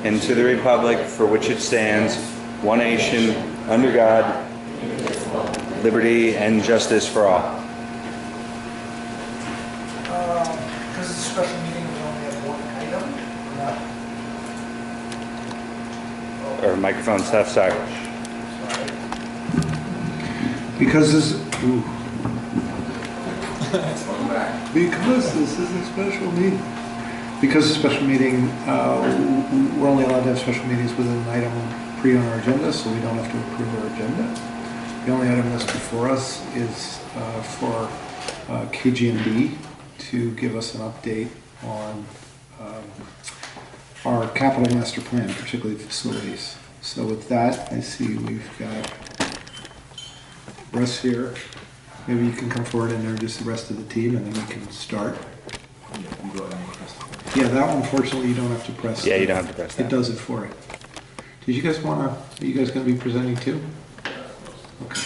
and to the republic for which it stands, one nation, under God, liberty and justice for all. Because it's a special meeting, we only have one item. Or microphone stuff, sorry. Because this, because this is a special meeting. Because it's a special meeting, we're only allowed to have special meetings with an item pre on our agenda, so we don't have to approve our agenda. The only item that's before us is for KG&B to give us an update on our capital master plan, particularly facilities. So with that, I see we've got Russ here. Maybe you can come forward and introduce the rest of the team, and then we can start. Yeah, that one, unfortunately, you don't have to press. Yeah, you don't have to press that. It does it for it. Did you guys want to, are you guys going to be presenting too? Okay.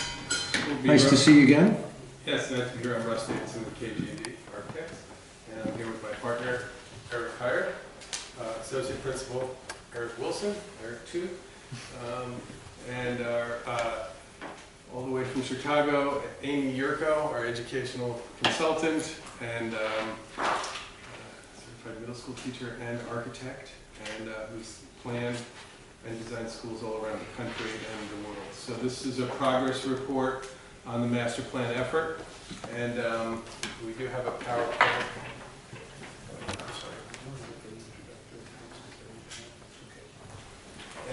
Nice to see you again. Yes, nice to be here. I'm Russ Davidson with KG&D Architects, and I'm here with my partner, Eric Hire, Associate Principal Eric Wilson, Eric too, and our, all the way from Chicago, Amy Yurko, our educational consultant, and certified middle school teacher and architect, and who's planned and designed schools all around the country and the world. So this is a progress report on the master plan effort, and we do have a PowerPoint.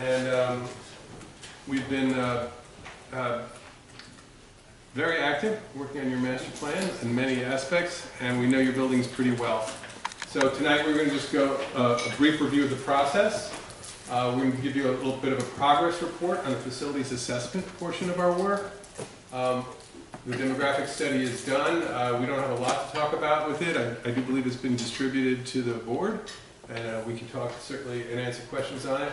And we've been very active working on your master plan in many aspects, and we know your buildings pretty well. So tonight we're going to just go a brief review of the process. We're going to give you a little bit of a progress report on the facilities assessment portion of our work. The demographic study is done. We don't have a lot to talk about with it. I do believe it's been distributed to the board, and we can talk certainly and answer questions on it.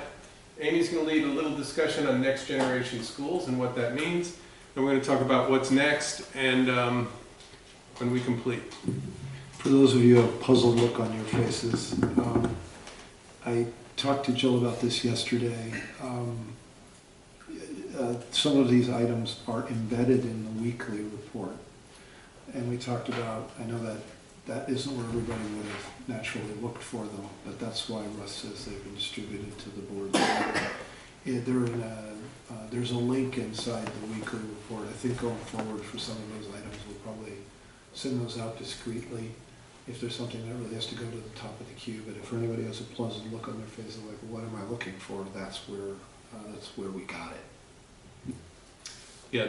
Amy's going to lead a little discussion on next generation schools and what that means. And we're going to talk about what's next and when we complete. For those of you who have a puzzled look on your faces, I talked to Jill about this yesterday. Some of these items are embedded in the weekly report. And we talked about, I know that isn't where everybody would have naturally looked for them, but that's why Russ says they've been distributed to the board. There's a link inside the weekly report. I think going forward for some of those items, we'll probably send those out discreetly if there's something that really has to go to the top of the queue. But if anybody has a pleasant look on their face of like, what am I looking for? That's where we got it. Yeah,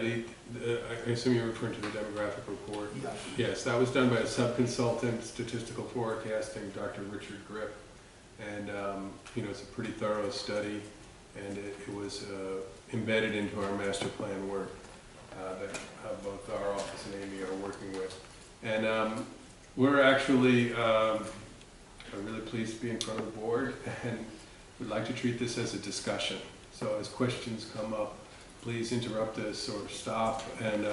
I assume you're referring to the demographic report. Yeah. Yes, that was done by a sub-consultant, statistical forecasting, Dr. Richard Grip. And it's a pretty thorough study, and it was embedded into our master plan work that both our office and Amy are working with. And we're actually really pleased to be in front of the board, and we'd like to treat this as a discussion. So as questions come up, please interrupt us or stop, and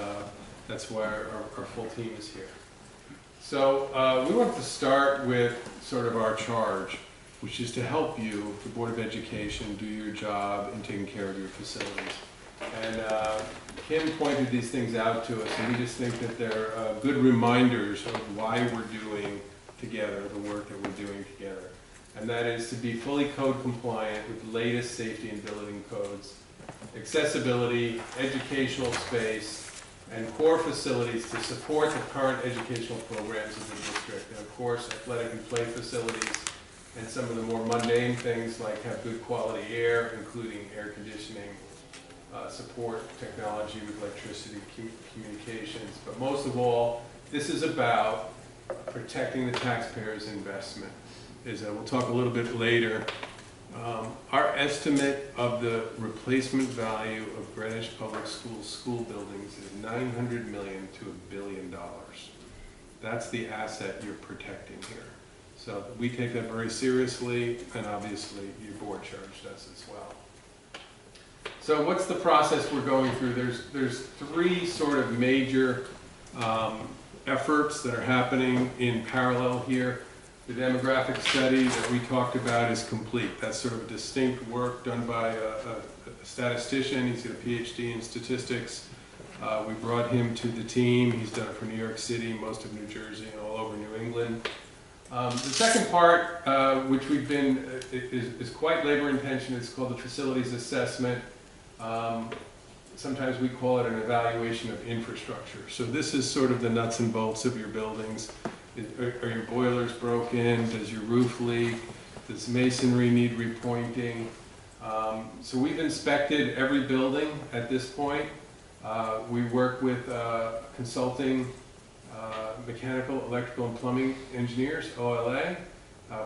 that's why our full team is here. So we want to start with sort of our charge, which is to help you, the Board of Education, do your job in taking care of your facilities. And Kim pointed these things out to us, and we just think that they're good reminders of why we're doing together the work that we're doing together. And that is to be fully code compliant with the latest safety and building codes, accessibility, educational space, and core facilities to support the current educational programs of the district. And of course, athletic and play facilities, and some of the more mundane things like have good quality air, including air conditioning, support technology with electricity, communications. But most of all, this is about protecting the taxpayer's investment. We'll talk a little bit later. Our estimate of the replacement value of Greenwich Public Schools school buildings is $900 million to $1 billion. That's the asset you're protecting here. So we take that very seriously, and obviously your board charged us as well. So what's the process we're going through? There's three sort of major efforts that are happening in parallel here. The demographic study that we talked about is complete. That's sort of a distinct work done by a statistician. He's got a PhD in statistics. We brought him to the team. He's done it for New York City, most of New Jersey, and all over New England. The second part, which we've been, is quite labor intensive. It's called the facilities assessment. Sometimes we call it an evaluation of infrastructure. So this is sort of the nuts and bolts of your buildings. Are your boilers broken? Does your roof leak? Does masonry need repointing? So we've inspected every building at this point. We work with consulting mechanical, electrical, and plumbing engineers, OLA.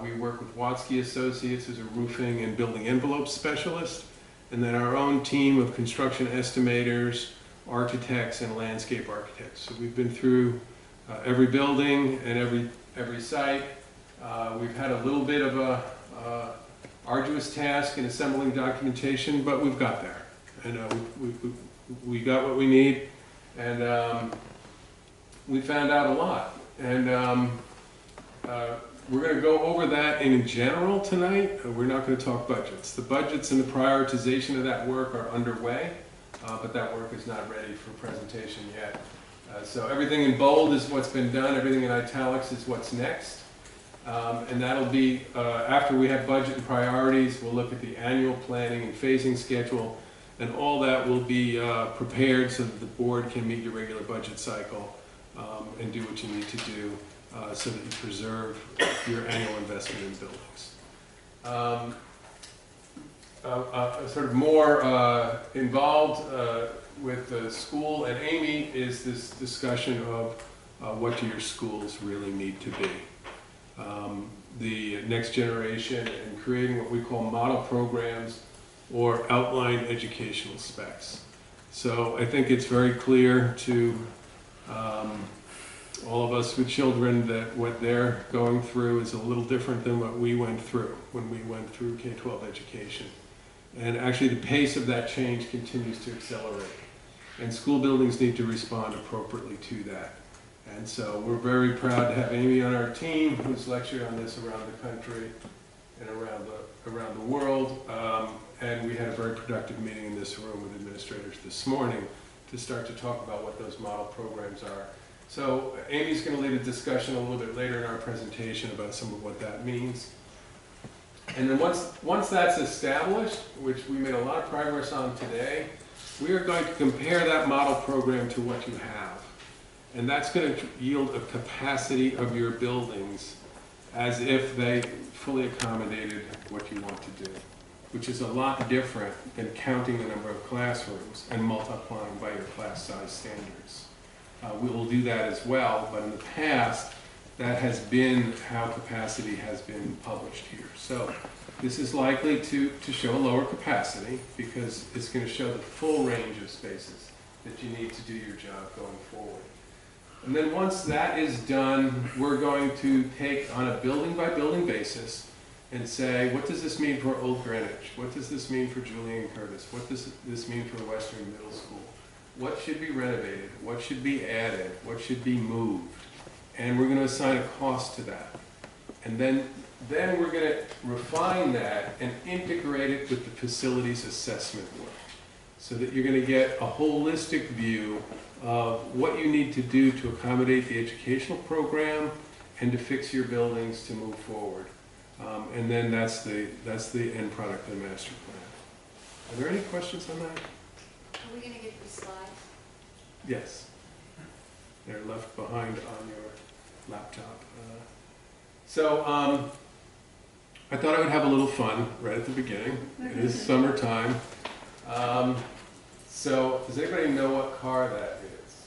We work with Watsky Associates, who's a roofing and building envelope specialist. And then our own team of construction estimators, architects, and landscape architects. So we've been through every building and every site. We've had a little bit of a arduous task in assembling documentation, but we've got there. And we got what we need, and we found out a lot. And we're going to go over that in general tonight. We're not going to talk budgets. The budgets and the prioritization of that work are underway, but that work is not ready for presentation yet. So everything in bold is what's been done, everything in italics is what's next. And that'll be, after we have budget and priorities, we'll look at the annual planning and phasing schedule, and all that will be prepared so that the board can meet your regular budget cycle and do what you need to do so that you preserve your annual investment in buildings. Sort of more involved with the school and Amy is this discussion of what do your schools really need to be. The next generation and creating what we call model programs or outline educational specs. So I think it's very clear to all of us with children that what they're going through is a little different than what we went through when we went through K-12 education. And actually the pace of that change continues to accelerate. And school buildings need to respond appropriately to that. And so we're very proud to have Amy on our team, who's lectured on this around the country and around the world. And we had a very productive meeting in this room with administrators this morning to start to talk about what those model programs are. So Amy's going to lead a discussion a little bit later in our presentation about some of what that means. And then once that's established, which we made a lot of progress on today, we are going to compare that model program to what you have. And that's going to yield a capacity of your buildings as if they fully accommodated what you want to do, which is a lot different than counting the number of classrooms and multiplying by your class size standards. We will do that as well, but in the past, that has been how capacity has been published here. So this is likely to show a lower capacity because it's going to show the full range of spaces that you need to do your job going forward. And then once that is done, we're going to take on a building by building basis and say, what does this mean for Old Greenwich? What does this mean for Julian Curtis? What does this mean for Western Middle School? What should be renovated? What should be added? What should be moved? And we're going to assign a cost to that. And then we're going to refine that and integrate it with the facilities assessment work so that you're going to get a holistic view of what you need to do to accommodate the educational program and to fix your buildings to move forward. And then that's the end product of the master plan. Are there any questions on that? Are we going to get these slides? Yes. They're left behind on your laptop. So I thought I would have a little fun right at the beginning. It is summertime. So does anybody know what car that is?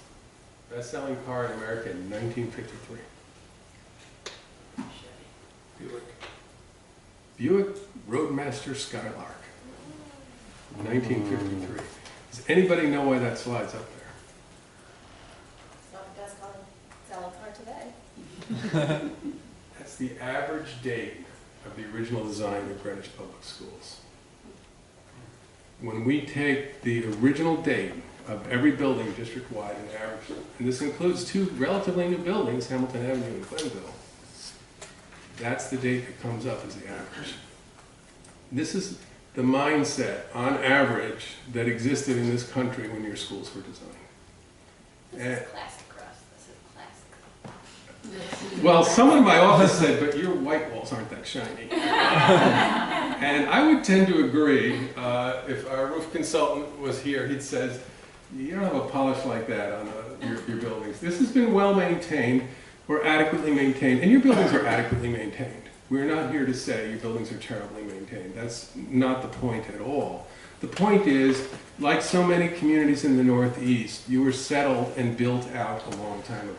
Best-selling car in America in 1953. Buick Roadmaster Skylark, 1953. Does anybody know why that slide's up there? It's not the best selling car today. That's the average date of the original design of Greenwich Public Schools. When we take the original date of every building district-wide and average, and this includes two relatively new buildings, Hamilton Avenue and Glenville, That's the date that comes up as the average. This is the mindset, on average, that existed in this country when your schools were designed. This is classic, Russ. This is classic. Well, someone in my office said, but your white walls aren't that shiny. And I would tend to agree. If our roof consultant was here, he'd say, you don't have a polish like that on your buildings. This has been well maintained or adequately maintained, and your buildings are adequately maintained. We're not here to say your buildings are terribly maintained. That's not the point at all. The point is, like so many communities in the Northeast, you were settled and built out a long time ago.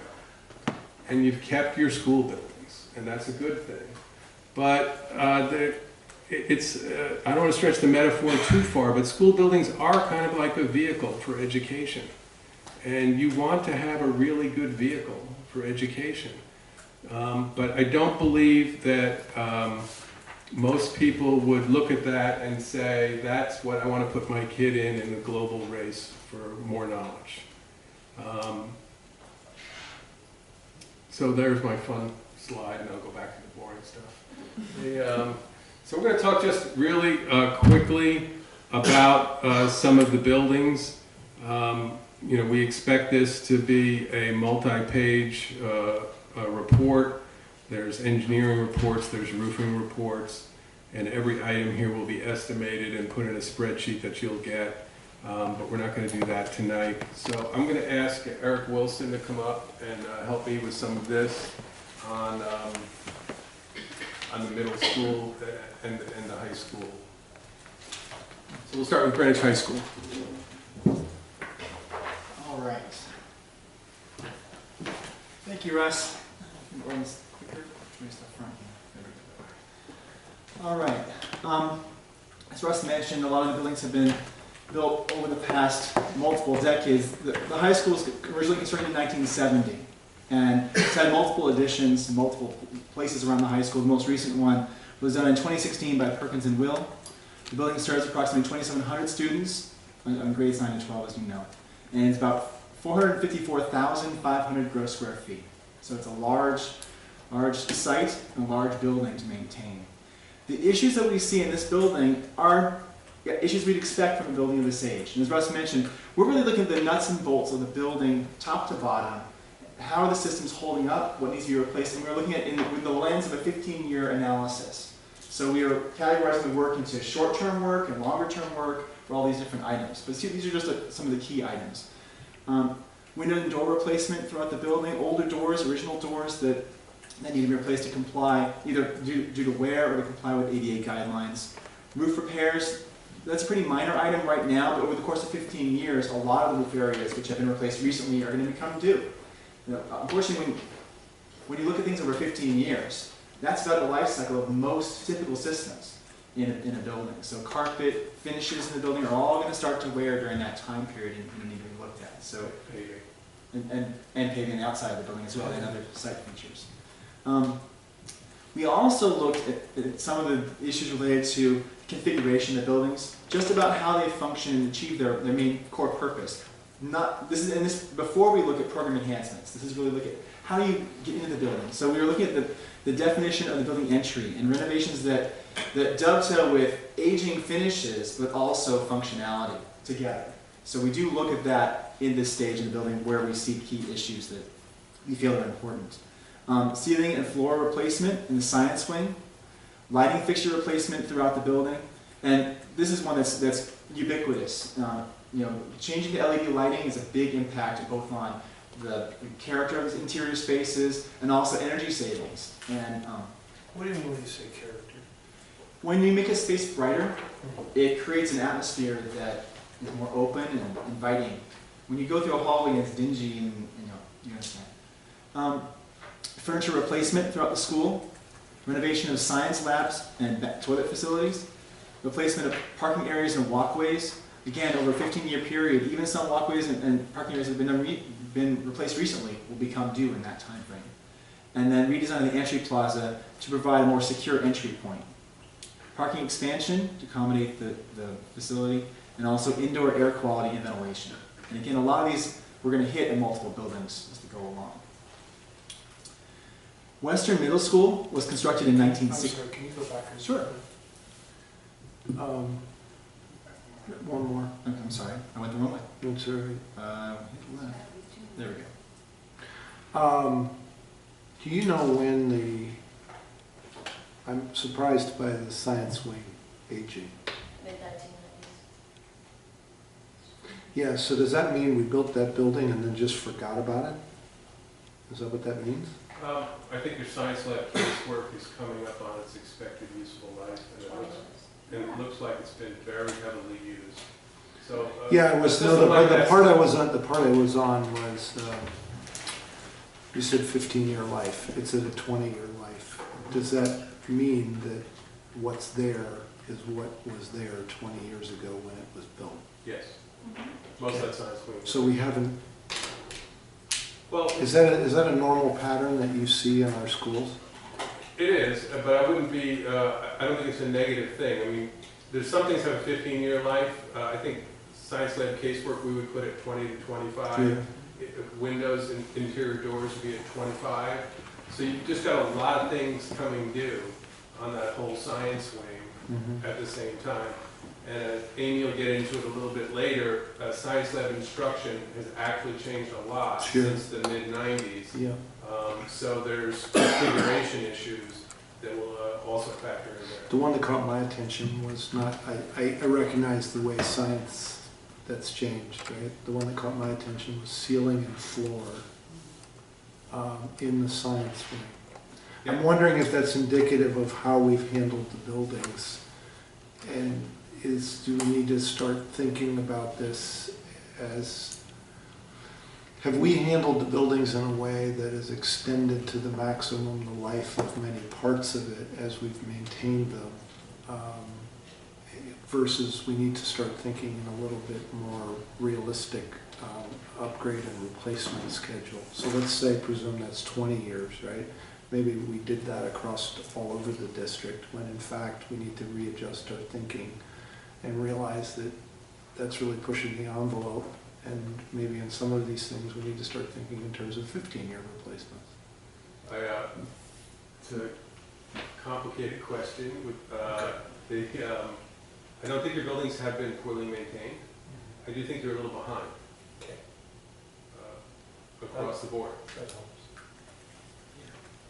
And you've kept your school buildings, and that's a good thing. But I don't want to stretch the metaphor too far, but school buildings are kind of like a vehicle for education. And you want to have a really good vehicle for education. But I don't believe that most people would look at that and say, that's what I want to put my kid in the global race for more knowledge. So there's my fun slide, and I'll go back to the boring stuff. So we're going to talk just really quickly about some of the buildings. We expect this to be a multi-page report. There's engineering reports, there's roofing reports, and every item here will be estimated and put in a spreadsheet that you'll get. But we're not going to do that tonight. So I'm going to ask Eric Wilson to come up and help me with some of this on the middle school and the high school. So we'll start with Greenwich High School. All right. Thank you, Russ. Quicker. Where's the front here? All right. As Russ mentioned, a lot of the buildings have been built over the past multiple decades. The high school was originally constructed in 1970, and it's had multiple additions, multiple places around the high school. The most recent one was done in 2016 by Perkins and Will. The building serves approximately 2,700 students on grades 9 to 12, as you know, and it's about 454,500 gross square feet. So it's a large site and a large building to maintain. The issues that we see in this building are issues we'd expect from a building of this age. And as Russ mentioned, we're really looking at the nuts and bolts of the building, top to bottom. How are the systems holding up? What needs to be replaced? And we're looking at it with the lens of a 15-year analysis. So we are categorizing the work into short-term work and longer-term work for all these different items. But see, these are just some of the key items. Window and door replacement throughout the building, older doors, original doors that need to be replaced to comply, either due to wear or to comply with ADA guidelines. Roof repairs, that's a pretty minor item right now, but over the course of 15 years, a lot of the roof areas which have been replaced recently are going to become due. Unfortunately, when you look at things over 15 years, that's about the life cycle of most typical systems in a building. So carpet, finishes in the building are all going to start to wear during that time period and need to be looked at. So, and paving the outside of the building as well, and other site features. We also looked at some of the issues related to configuration of buildings, just about how they function and achieve their main core purpose. Before we look at program enhancements, this is really look at how do you get into the building. So we were looking at the definition of the building entry and renovations that dovetail with aging finishes, but also functionality together. So we do look at that in this stage in the building where we see key issues that we feel are important. Ceiling and floor replacement in the science wing, lighting fixture replacement throughout the building, and this is one that's ubiquitous. Changing to LED lighting is a big impact both on the character of the interior spaces and also energy savings. And What do you mean when you say character? when you make a space brighter, it creates an atmosphere that is more open and inviting. When you go through a hallway and it's dingy, and you understand. Furniture replacement throughout the school, renovation of science labs and toilet facilities, replacement of parking areas and walkways. Again, over a 15-year period, even some walkways and parking areas that have been replaced recently will become due in that time frame. And then redesign the entry plaza to provide a more secure entry point. Parking expansion to accommodate the facility, and also indoor air quality and ventilation. And again, a lot of these we're going to hit in multiple buildings as we go along. Western Middle School was constructed in I'm 1960. sorry, can you go back? Sure. One more. I'm sorry, I went the wrong way. That's all right. Hit left. There we go. Do you know when I'm surprised by the science wing aging. Mid-1990s. Yeah, so does that mean we built that building and then just forgot about it? Is that what that means? I think your science lab casework is coming up on its expected useful life, and it looks like it's been very heavily used. So Yeah, it was, no, the part I was on was, you said 15-year life. It's at a 20-year life. Does that mean that what's there is what was there 20 years ago when it was built? Yes, most of that science wing. So we haven't, Well, is that a normal pattern that you see in our schools? it is, but I wouldn't be. I don't think it's a negative thing. I mean, there's some things have a 15-year life. I think science lab casework we would put at 20 to 25. Yeah. Windows and interior doors would be at 25. So you've just got a lot of things coming due on that whole science wing at the same time. And Amy will get into it a little bit later. Science lab instruction has actually changed a lot since the mid-90s. Yeah. So there's configuration issues that will also factor in there. The one that caught my attention was not, I recognize the way science that's changed, right? The one that caught my attention was ceiling and floor in the science wing. I'm wondering if that's indicative of how we've handled the buildings, and do we need to start thinking about this as, have we handled the buildings in a way that has extended to the maximum the life of many parts of it as we've maintained them, versus we need to start thinking in a little bit more realistic upgrade and replacement schedule. So let's say, presume that's 20 years, right? Maybe we did that across all over the district, when in fact we need to readjust our thinking and realize that that's really pushing the envelope, and maybe in some of these things we need to start thinking in terms of 15-year replacements. It's a complicated question. I don't think your buildings have been poorly maintained. I do think they're a little behind. Okay. Across the board. That helps.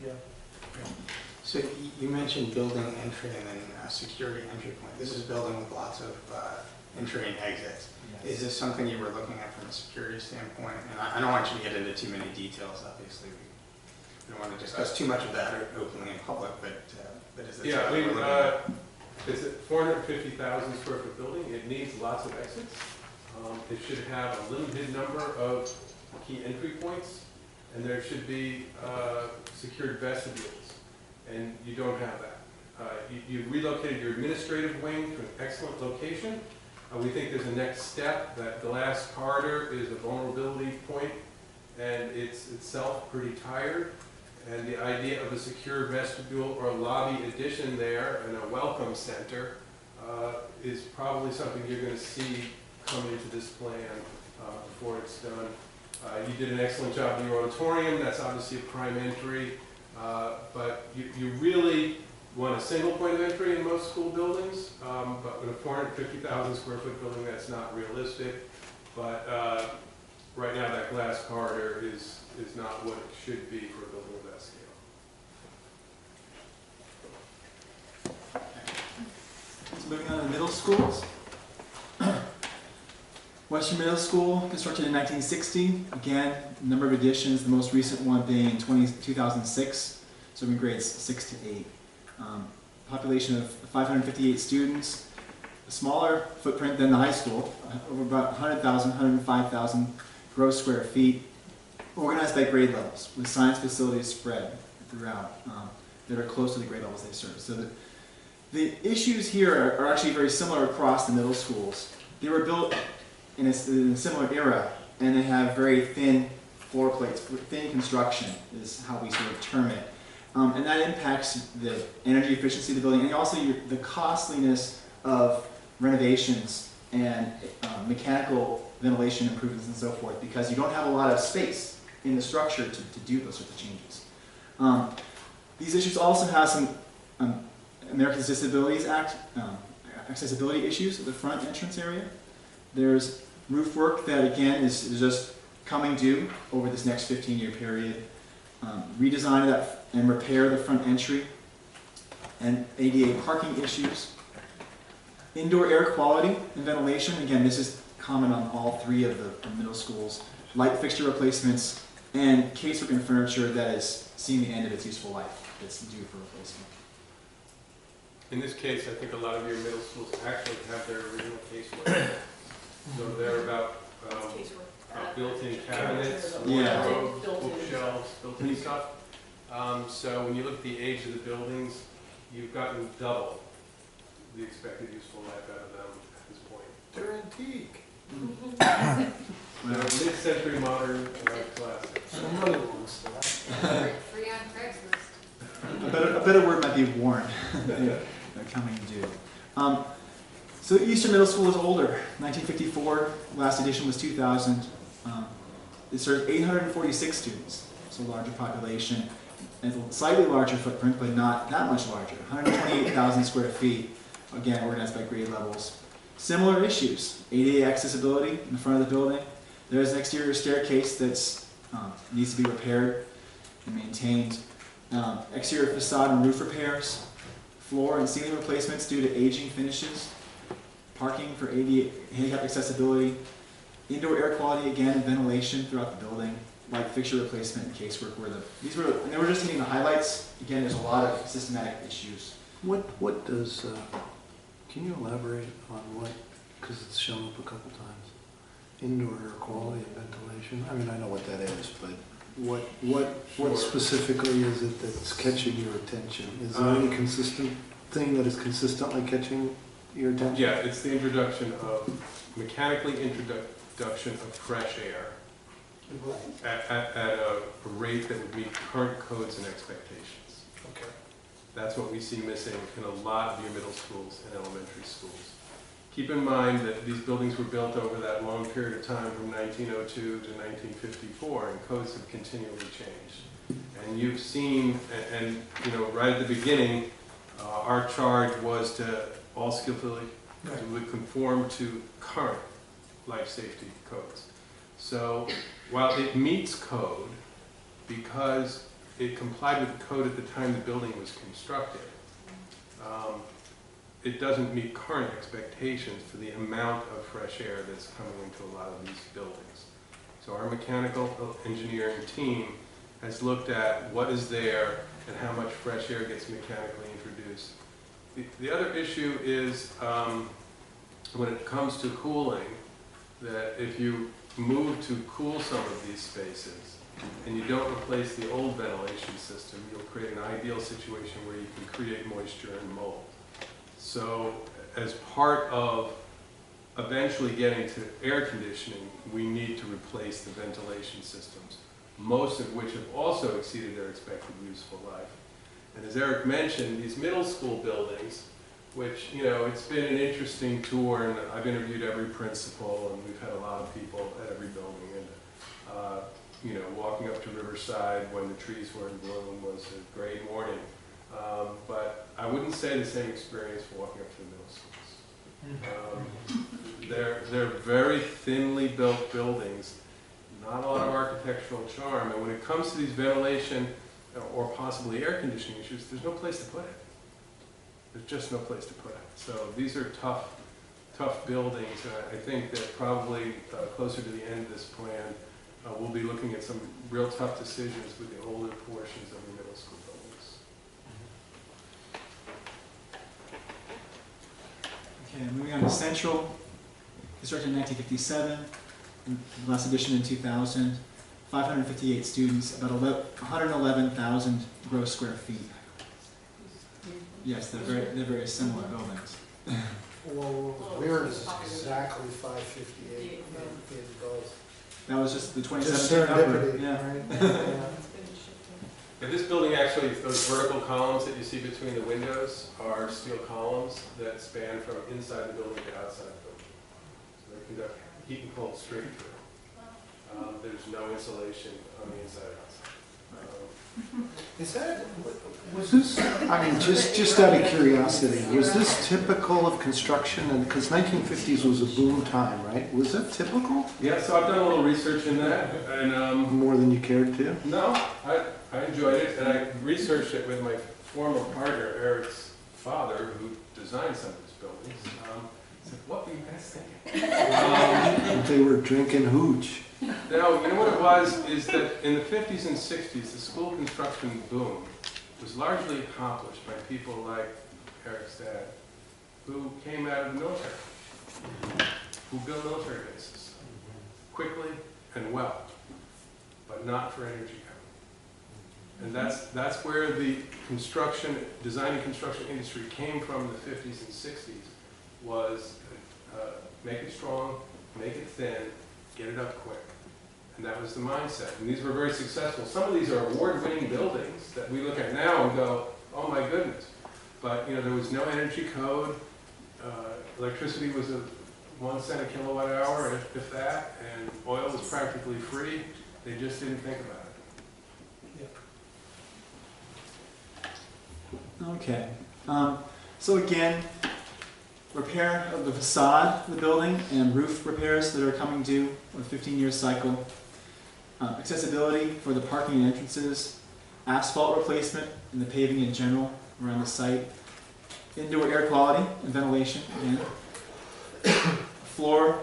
Yeah. So you mentioned building entry and then security entry point. This is a building with lots of entry and exits. Is this something you were looking at from a security standpoint? And I don't want you to get into too many details, obviously. We don't want to discuss too much of that openly in public, but is this Yeah, something you were looking at? it's a 450,000 square foot building. It needs lots of exits. It should have a limited number of key entry points, and there should be secured vestibules, and you don't have that. You relocated your administrative wing to an excellent location. We think there's a next step. That glass corridor is a vulnerability point, and it's itself pretty tired. And the idea of a secure vestibule or a lobby addition there and a welcome center is probably something you're going to see come into this plan before it's done. You did an excellent job in your auditorium. That's obviously a prime entry. But you really want a single point of entry in most school buildings. But with a 450,000 square foot building, that's not realistic. But right now, that glass corridor is not what it should be for a building of that scale. So moving on to middle schools. Western Middle School, constructed in 1960. Again, a number of additions, the most recent one being in 2006, serving grades 6 to 8. Population of 558 students, a smaller footprint than the high school, over about 100,000, 105,000 gross square feet, organized by grade levels, with science facilities spread throughout that are close to the grade levels they serve. So the issues here are actually very similar across the middle schools. They were built in a similar era, and they have very thin floor plates, thin construction is how we sort of term it. And that impacts the energy efficiency of the building, and also the costliness of renovations and mechanical ventilation improvements and so forth, because you don't have a lot of space in the structure to do those sorts of changes. These issues also have some Americans with Disabilities Act accessibility issues at the front entrance area. There's roof work that again is just coming due over this next 15-year period. Redesign of that and repair the front entry, and ADA parking issues. Indoor air quality and ventilation, again this is common on all three of the middle schools. Light fixture replacements and casework and furniture that is seeing the end of its useful life, that's due for replacement. In this case, I think a lot of your middle schools actually have their original casework. So they're about built-in cabinets, Yeah. wardrobes, bookshelves, built-in stuff. So when you look at the age of the buildings, you've gotten double the expected useful life out of them at this point. They're antique. They're mid-century modern classics. Somebody wants that. Free on Craigslist. A better word might be worn. They're coming due. So Eastern Middle School is older. 1954, last edition was 2000. It serves 846 students, so a larger population, and a slightly larger footprint, but not that much larger. 128,000 square feet, again organized by grade levels. Similar issues: ADA accessibility in the front of the building. There's an exterior staircase that needs to be repaired and maintained. Exterior facade and roof repairs. Floor and ceiling replacements due to aging finishes. Parking for ADA handicap accessibility. Indoor air quality again and ventilation throughout the building. Light fixture replacement and casework were and they were just hitting the highlights. Again, there's a lot of systematic issues. What does, can you elaborate on what, because it's shown up a couple times, indoor air quality and ventilation? I mean, I know what that is, but what specifically is it that's catching your attention? Is there any consistent thing that is consistently catching your attention? Yeah, it's the introduction of, introduction of fresh air at a rate that would meet current codes and expectations. Okay. That's what we see missing in a lot of your middle schools and elementary schools. Keep in mind that these buildings were built over that long period of time from 1902 to 1954, and codes have continually changed. And you've seen, and you know, right at the beginning, our charge was to all skillfully to conform to current life safety codes. So while it meets code because it complied with the code at the time the building was constructed, it doesn't meet current expectations for the amount of fresh air that's coming into a lot of these buildings. So our mechanical engineering team has looked at what is there and how much fresh air gets mechanically introduced. The other issue is when it comes to cooling, that if you move to cool some of these spaces and you don't replace the old ventilation system, you'll create an ideal situation where you can create moisture and mold. So as part of eventually getting to air conditioning, we need to replace the ventilation systems, most of which have also exceeded their expected useful life. And as Eric mentioned, these middle school buildings, which, you know, it's been an interesting tour, and I've interviewed every principal, and we've had a lot of people at every building, and you know, walking up to Riverside when the trees were in bloom was a great morning. But I wouldn't say the same experience for walking up to the middle schools. They're very thinly built buildings, not a lot of architectural charm, and when it comes to these ventilation or possibly air conditioning issues, there's no place to put it. There's just no place to put it. So these are tough buildings, and I think that probably closer to the end of this plan, we'll be looking at some real tough decisions with the older portions of the middle school buildings. Okay, moving on to Central, constructed in 1957, the last edition in 2000, 558 students, about 111,000 gross square feet. Yes, they're very similar buildings. Well, weird is exactly 558 in both. That was just the Just 2017 number. serendipity, Yeah. right? Yeah. Yeah, this building actually, those vertical columns that you see between the windows are steel columns that span from inside the building to outside the building. So they conduct heat and cold straight through. There's no insulation on the inside or outside. Is that, Was this, I mean, just out of curiosity, was this typical of construction? And because 1950s was a boom time, right? Was that typical? Yeah, so I've done a little research in that, and More than you cared to? no, I enjoyed it, and I researched it with my former partner, Eric's father, who designed some of his buildings. I said, what were you guys thinking? They were drinking hooch. No, you know what it was, is that in the 50s and 60s, the school construction boom was largely accomplished by people like Eric's dad, who came out of the military, who built military bases quickly and well, but not for energy code. And that's where the design and construction industry came from in the 50s and 60s, was make it strong, make it thin, get it up quick. And that was the mindset. And these were very successful. Some of these are award-winning buildings that we look at now and go, oh my goodness. But there was no energy code. Electricity was 1 cent a kilowatt hour, if that, and oil was practically free. They just didn't think about it. Okay. So again, repair of the facade of the building and roof repairs that are coming due on a 15-year cycle. Accessibility for the parking and entrances. Asphalt replacement and the paving in general around the site. Indoor air quality and ventilation, again. Floor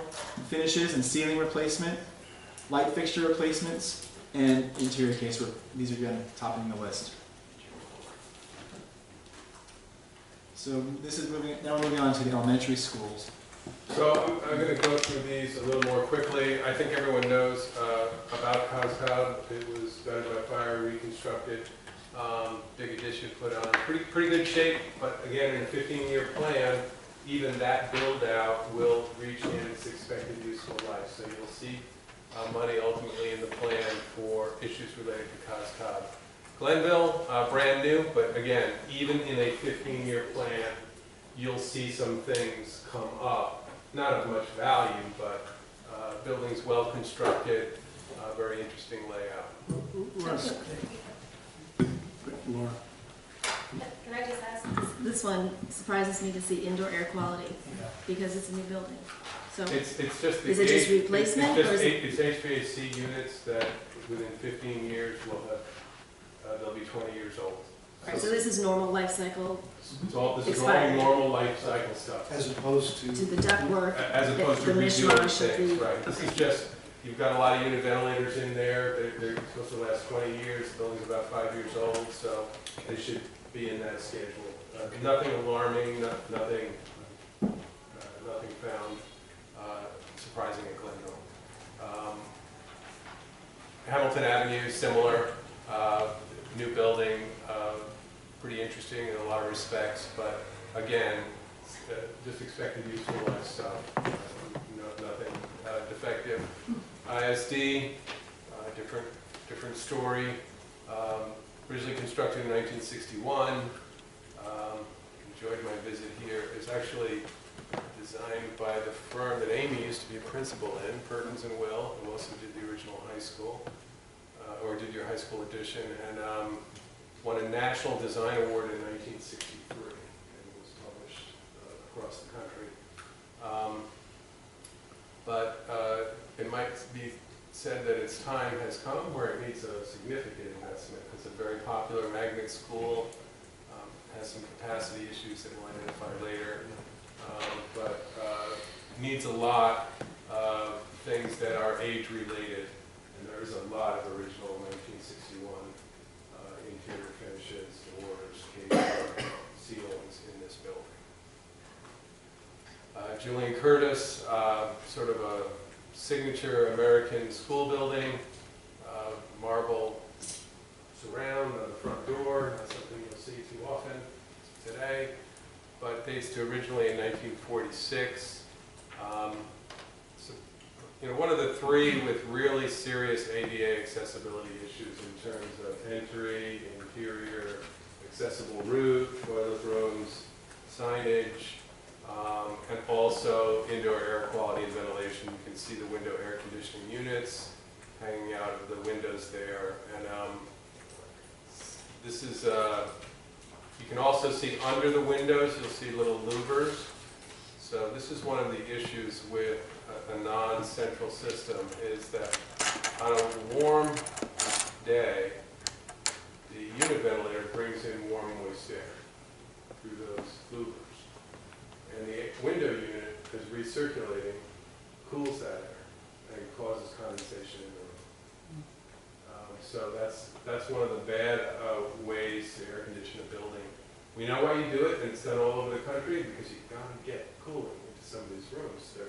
finishes and ceiling replacement. Light fixture replacements. And interior casework. These are again topping the list. So this is now we're moving on to the elementary schools. So I'm going to go through these a little more quickly. I think everyone knows about Cos Cob. It was gutted by fire, reconstructed, big addition put on. Pretty good shape, but again, in a 15-year plan, even that build-out will reach in its expected useful life. So you'll see money ultimately in the plan for issues related to Cos Cob. Glenville, brand new, but again, even in a 15-year plan, you'll see some things come up. Not of much value, but buildings well constructed, very interesting layout. Russ. Laura. Can I just ask, this one surprises me to see indoor air quality, because it's a new building. So It's just the is it just replacement, or is it? It's HVAC units that within 15 years will have, they'll be 20 years old. Right, so this is normal life cycle This is expired. normal life cycle stuff. as opposed to? to the ductwork, As opposed to the redoing mishmash of things, the. right. This is just, you've got a lot of unit ventilators in there. They're supposed to last 20 years. The building's about 5 years old, so they should be in that schedule. Nothing alarming, nothing found surprising at Glenville. Hamilton Avenue, similar, new building, pretty interesting in a lot of respects, but again, just expected useful life stuff, nothing defective. ISD, different story, originally constructed in 1961, enjoyed my visit here. It's actually designed by the firm that Amy used to be a principal in, Perkins and Will, who also did the original high school, or did your high school edition, and won a National Design Award in 1963, and was published across the country. But it might be said that its time has come where it needs a significant investment. It's a very popular magnet school, has some capacity issues that we'll identify later, but needs a lot of things that are age-related, and there is a lot of original 1961 interior finishes, doors, casing, ceilings in this building. Julian Curtis, sort of a signature American school building, marble surround on the front door, not something you'll see too often today, but dates to originally in 1946. So, one of the three with really serious ADA accessibility issues in terms of entry, interior, accessible roof, toilet rooms, signage, and also indoor air quality and ventilation. You can see the window air conditioning units hanging out of the windows there, and This is, you can also see under the windows, you'll see little louvers. So this is one of the issues with a non-central system, is that on a warm day, the unit ventilator brings in warm moist air through those louvers. And the window unit is recirculating, cools that air, and causes condensation in the room. So that's one of the bad ways to air condition a building. We know why you do it, and it's done all over the country, because you've got to get cooling into some of these rooms. They're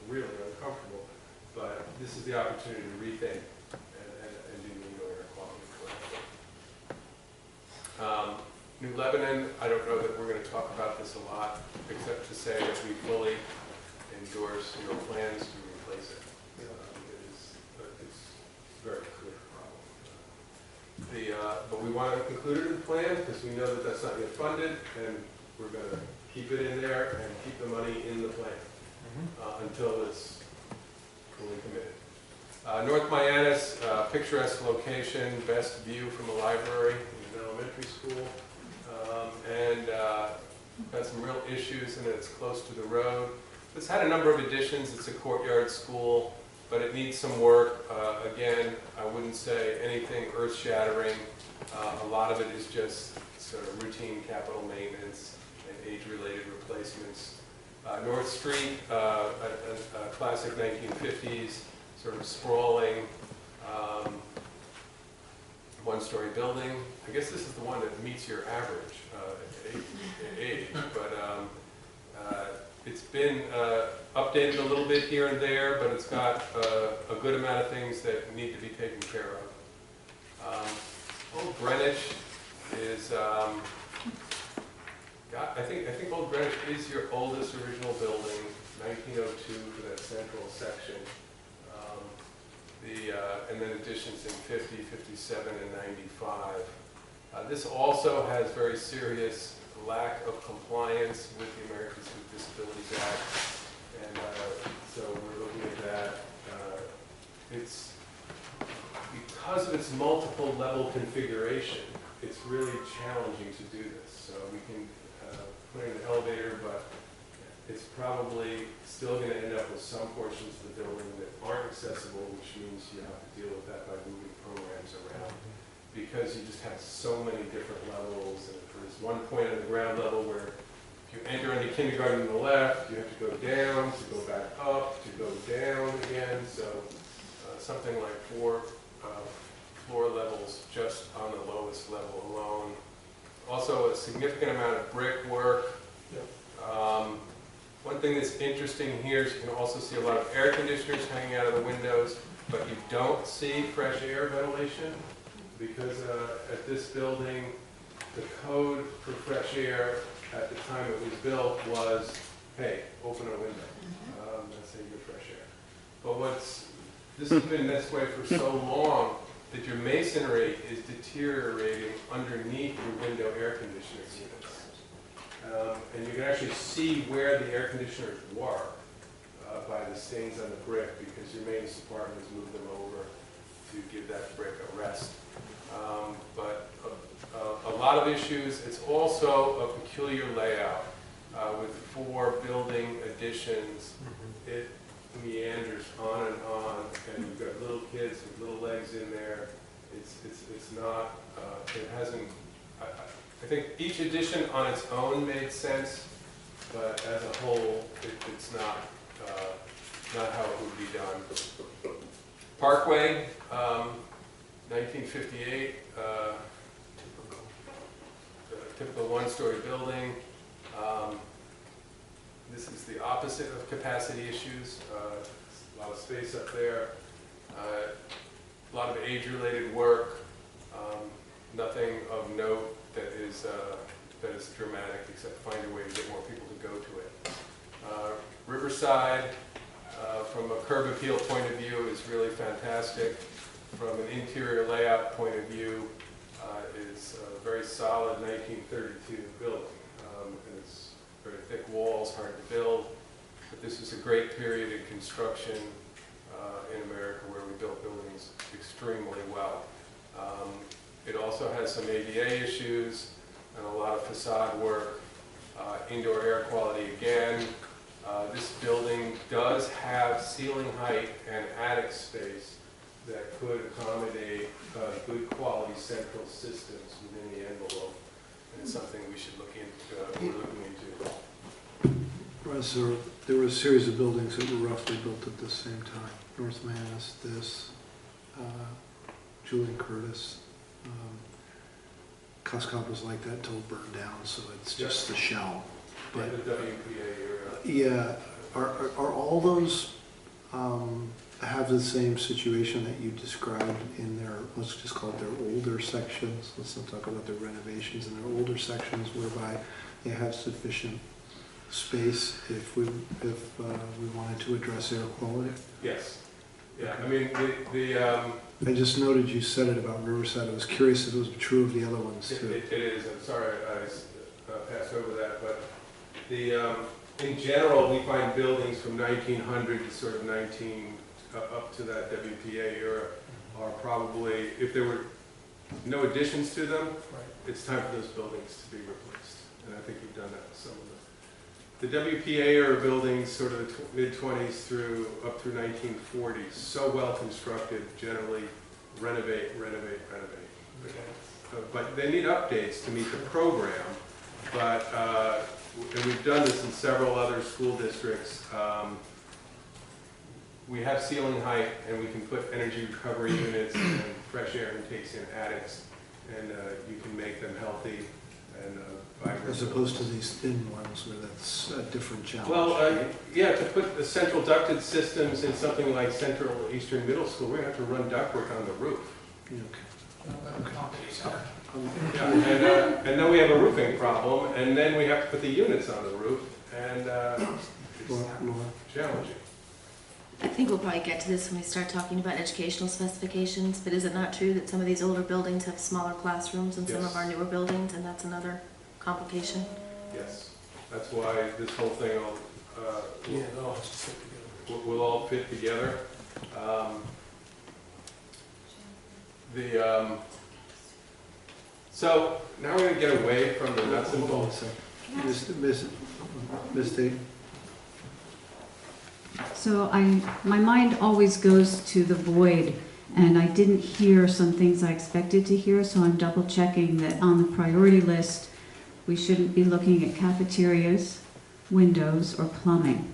really uncomfortable. But this is the opportunity to rethink and do indoor air quality correctly. New Lebanon, I don't know that we're going to talk about this a lot, except to say that we fully endorse your plans to replace it. It's a very clear problem. But we want to include it in the plan because we know that that's not yet funded, and we're going to keep it in there and keep the money in the plan until it's fully committed. North Mianus, picturesque location, best view from a library in an elementary school, and got some real issues, and it's close to the road. It's had a number of additions. It's a courtyard school, but it needs some work. Again, I wouldn't say anything earth-shattering. A lot of it is just sort of routine capital maintenance and age-related replacements. North Street, a classic 1950s, sort of sprawling one-story building. I guess this is the one that meets your average age, but it's been updated a little bit here and there, but it's got a good amount of things that need to be taken care of. Old Greenwich is, I think Old Greenwich is your oldest original building, 1902 for that central section. And then additions in 50, 57, and 95. This also has very serious lack of compliance with the Americans with Disabilities Act, and so we're looking at that. It's because of its multiple level configuration, it's really challenging to do this. So we can put in an elevator, but it's probably still going to end up with some portions of the building that aren't accessible, which means you have to deal with that by moving programs around, because you just have so many different levels. And there's one point on the ground level where if you enter into kindergarten on the left, you have to go down, to go back up, to go down again. So something like 4 floor levels just on the lowest level alone. Also a significant amount of brickwork. One thing that's interesting here is you can also see a lot of air conditioners hanging out of the windows, but you don't see fresh air ventilation, because at this building, the code for fresh air at the time it was built was, hey, open a window. That's how you get fresh air. But this has been this way for so long that your masonry is deteriorating underneath your window air conditioning units. And you can actually see where the air conditioners were by the stains on the brick, because your maintenance department has moved them over to give that brick a rest. But a lot of issues. It's also a peculiar layout with 4 building additions. It meanders on, and you've got little kids with little legs in there. It's not. It hasn't. I think each addition on its own made sense, but as a whole, it's not how it would be done. Parkway, 1958, typical one-story building. This is the opposite of capacity issues. A lot of space up there, a lot of age-related work, nothing of note that is dramatic, except find a way to get more people to go to it. Riverside, from a curb appeal point of view, is really fantastic. From an interior layout point of view, is a very solid 1932 building. And it's very thick walls, hard to build. But this is a great period in construction in America where we built buildings extremely well. It also has some ADA issues and a lot of facade work, indoor air quality again. This building does have ceiling height and attic space that could accommodate good quality central systems within the envelope. And it's something we should look into, we're looking into. Russ, there were a series of buildings that were roughly built at the same time. North Mass, this, Julian Curtis. Coscop was like that until it burned down, so it's just the shell. But The WPA era. yeah, are all those have the same situation that you described in their, let's just call it their older sections? Let's not talk about their renovations, in their older sections whereby they have sufficient space if we wanted to address air quality? Yes. Yeah, I mean, I just noted you said it about Riverside. I was curious if it was true of the other ones too. it is, I'm sorry I passed over that, but in general, we find buildings from 1900 to sort of up to that WPA era are probably, if there were no additions to them, it's time for those buildings to be replaced. And I think we've done that with some of them. The WPA era buildings, sort of the mid-20s through up through 1940, so well constructed, generally renovate. But they need updates to meet the program. But and we've done this in several other school districts. We have ceiling height, and we can put energy recovery units and fresh air intakes in attics, and you can make them healthy and vibrant. As opposed to these thin ones where that's a different challenge. Well, yeah, to put the central ducted systems in something like Central Eastern Middle School, we're going to have to run ductwork on the roof. Yeah, Yeah, and then we have a roofing problem, and then we have to put the units on the roof, and it's challenging. I think we'll probably get to this when we start talking about educational specifications, but is it not true that some of these older buildings have smaller classrooms than some of our newer buildings, and that's another complication? Yes, that's why this whole thing will all fit together. So now we're going to get away from the nuts and bolts. Ms. Tate? So my mind always goes to the void, and I didn't hear some things I expected to hear, so I'm double checking that on the priority list, we shouldn't be looking at cafeterias, windows, or plumbing.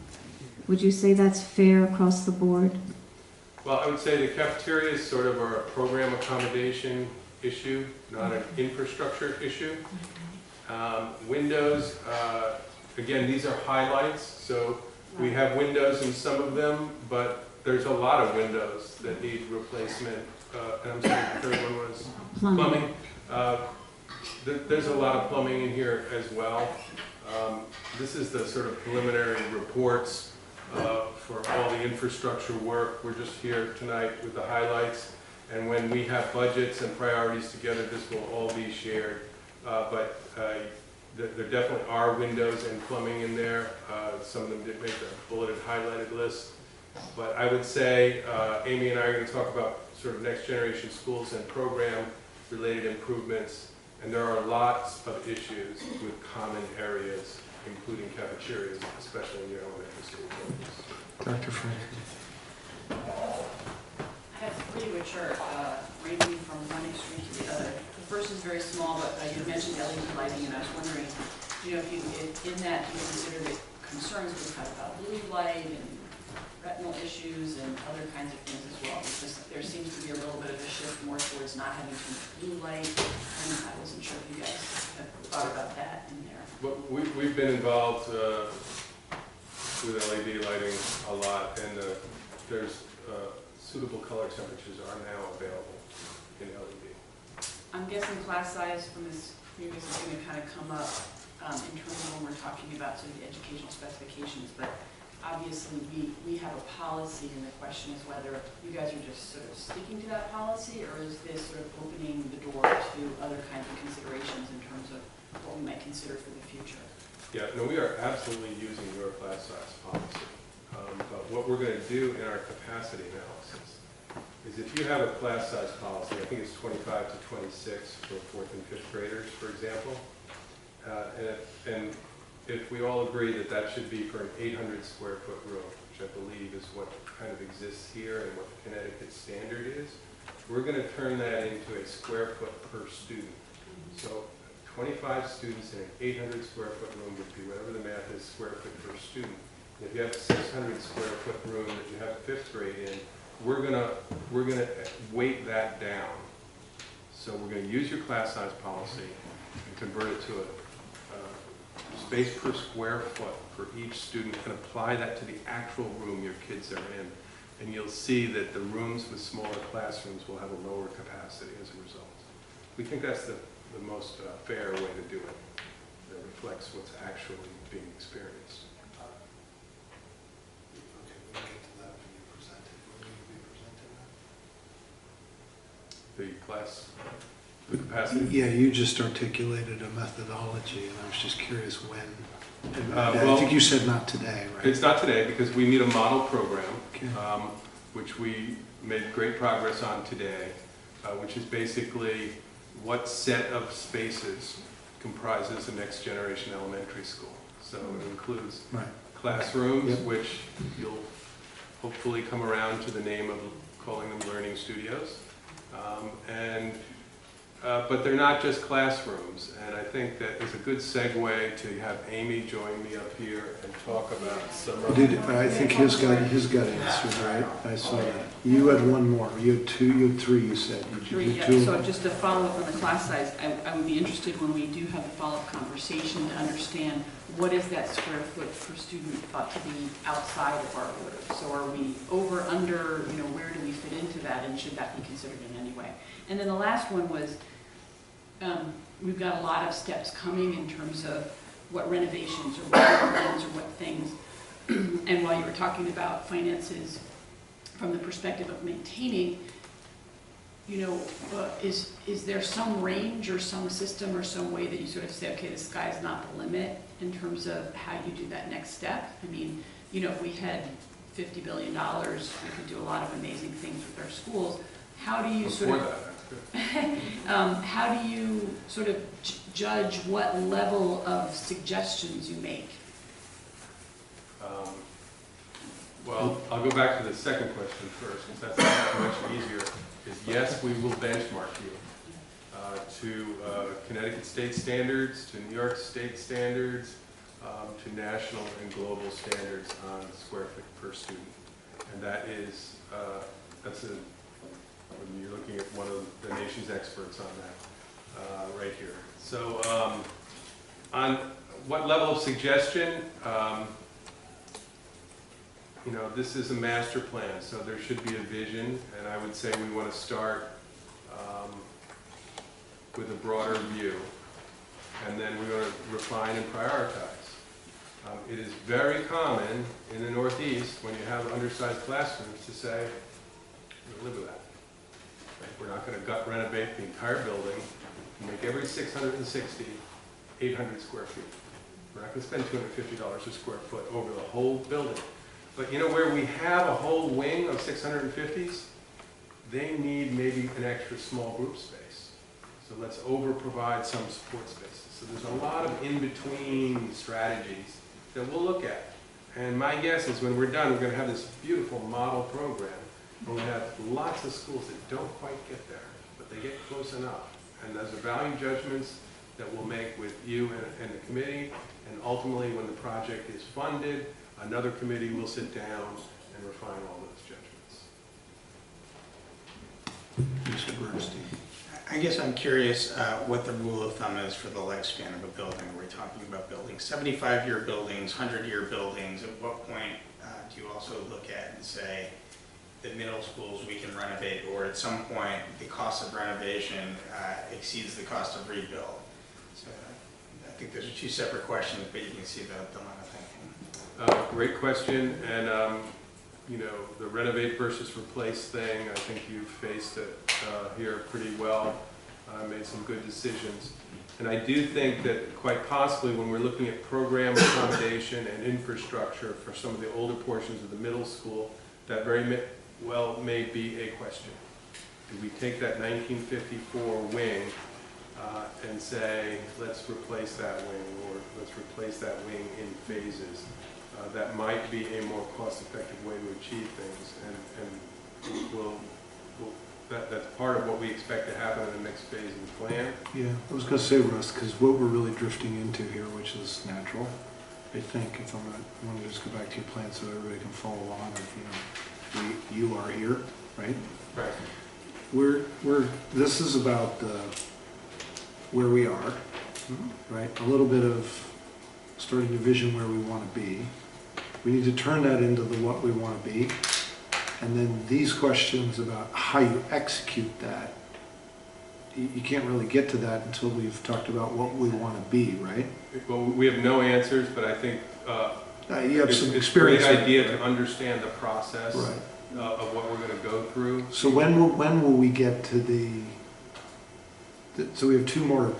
Would you say that's fair across the board? Well, I would say the cafeterias sort of are a program accommodation issue, not an infrastructure issue. Windows, again, these are highlights, so we have windows in some of them, but there's a lot of windows that need replacement. And I'm sorry, the third one was plumbing. There's a lot of plumbing in here as well. This is the sort of preliminary reports for all the infrastructure work. We're just here tonight with the highlights. And when we have budgets and priorities together, this will all be shared. But there definitely are windows and plumbing in there. Some of them did make the bulleted highlighted list. But I would say Amy and I are going to talk about sort of next generation schools and program related improvements. And there are lots of issues with common areas, including cafeterias, especially in your elementary school buildings. Dr. Frank? I have three which are ranging from one extreme to the other. The first is very small, but you mentioned LED lighting, and I was wondering, if in that you consider the concerns we've had about blue light and retinal issues and other kinds of things as well, because there seems to be a little bit of a shift more towards not having too much blue light, and I wasn't sure if you guys have thought about that in there. But we've been involved with LED lighting a lot, and there's suitable color temperatures are now available in LED. I'm guessing class size from this previous is going to kind of come up in terms of when we're talking about sort of the educational specifications, but obviously we have a policy, and the question is whether you guys are just sort of sticking to that policy, or is this sort of opening the door to other kinds of considerations in terms of what we might consider for the future? Yeah, no, we are absolutely using your class size policy. But what we're going to do in our capacity analysis is if you have a class size policy, I think it's 25 to 26 for 4th and 5th graders, for example, and if we all agree that that should be for an 800 square foot room, which I believe is what kind of exists here and what the Connecticut standard is, we're going to turn that into a square foot per student. So 25 students in an 800 square foot room would be, whatever the math is, square foot per student. And if you have a 600 square foot room that you have 5th grade in, we're gonna weight that down. So we're gonna use your class size policy and convert it to a space per square foot for each student and apply that to the actual room your kids are in. And you'll see that the rooms with smaller classrooms will have a lower capacity as a result. We think that's the most fair way to do it, that reflects what's actually being experienced. The class, the capacity? Yeah, you just articulated a methodology, and I was just curious when. I Well, think you said not today, right? It's not today because we need a model program, Okay. which we made great progress on today, which is basically what set of spaces comprises the next generation elementary school. So it includes Right. classrooms, Yep. which you'll hopefully come around to the name of calling them learning studios. But they're not just classrooms, and I think that is a good segue to have Amy join me up here and talk about some of I think his got answered, right? I saw that. You had one more. You had two, you had three, you said. You Three, did yeah. two. So just to follow up on the class size, I would be interested when we do have a follow-up conversation to understand what is that square foot per student thought to be outside of our order. So are we over, under, where do we fit into that, and should that be considered in any way? And then the last one was, we've got a lot of steps coming in terms of what renovations or what plans or what things. And while you were talking about finances from the perspective of maintaining, is there some range or some system or some way that you sort of say, okay, the sky's not the limit in terms of how you do that next step? I mean, if we had $50 billion, we could do a lot of amazing things with our schools. How do you sort of... how do you sort of judge what level of suggestions you make? Well, I'll go back to the second question first, because that's much easier. Is yes, we will benchmark you to Connecticut state standards, to New York state standards, to national and global standards on square foot per student. And that is, when you're looking at one of the nation's experts on that, right here. So on what level of suggestion, this is a master plan, so there should be a vision, and I would say we want to start with a broader view, and then we're going to refine and prioritize. It is very common in the Northeast, when you have undersized classrooms, to say, we'll live with that. We're not going to gut renovate the entire building and make every 660 800 square feet. We're not going to spend $250 a square foot over the whole building. But where we have a whole wing of 650s, they need maybe an extra small group space. So let's over-provide some support spaces. So there's a lot of in-between strategies that we'll look at. And my guess is when we're done, we're going to have this beautiful model program. And we have lots of schools that don't quite get there, but they get close enough. And those are value judgments that we'll make with you and the committee. And ultimately, when the project is funded, another committee will sit down and refine all those judgments. Mr. Bernstein. I guess I'm curious what the rule of thumb is for the lifespan of a building. We're talking about buildings, 75-year buildings, 100-year buildings. At what point do you also look at and say that middle schools we can renovate, or at some point the cost of renovation exceeds the cost of rebuild? So I think those are two separate questions, but you can see the line of thinking. Great question, and the renovate versus replace thing, I think you faced it here pretty well, made some good decisions. And I do think that quite possibly when we're looking at program accommodation and infrastructure for some of the older portions of the middle school, that very well may be a question. Do we take that 1954 wing and say, let's replace that wing, or let's replace that wing in phases? That might be a more cost-effective way to achieve things, and that's part of what we expect to happen in the next phase of the plan. Yeah, I was going to say, Russ, because what we're really drifting into here, which is natural, I think, if I want to just go back to your plan so everybody can follow along, you are here, right? Right. This is about where we are, right? A little bit of starting to vision where we want to be. We need to turn that into the what we want to be. And then these questions about how you execute that, you can't really get to that until we've talked about what we want to be, right? Well, we have no answers, but I think You have some it's experience. a great idea with it, to understand the process right? of what we're going to go through. So when will we get to so we have two more,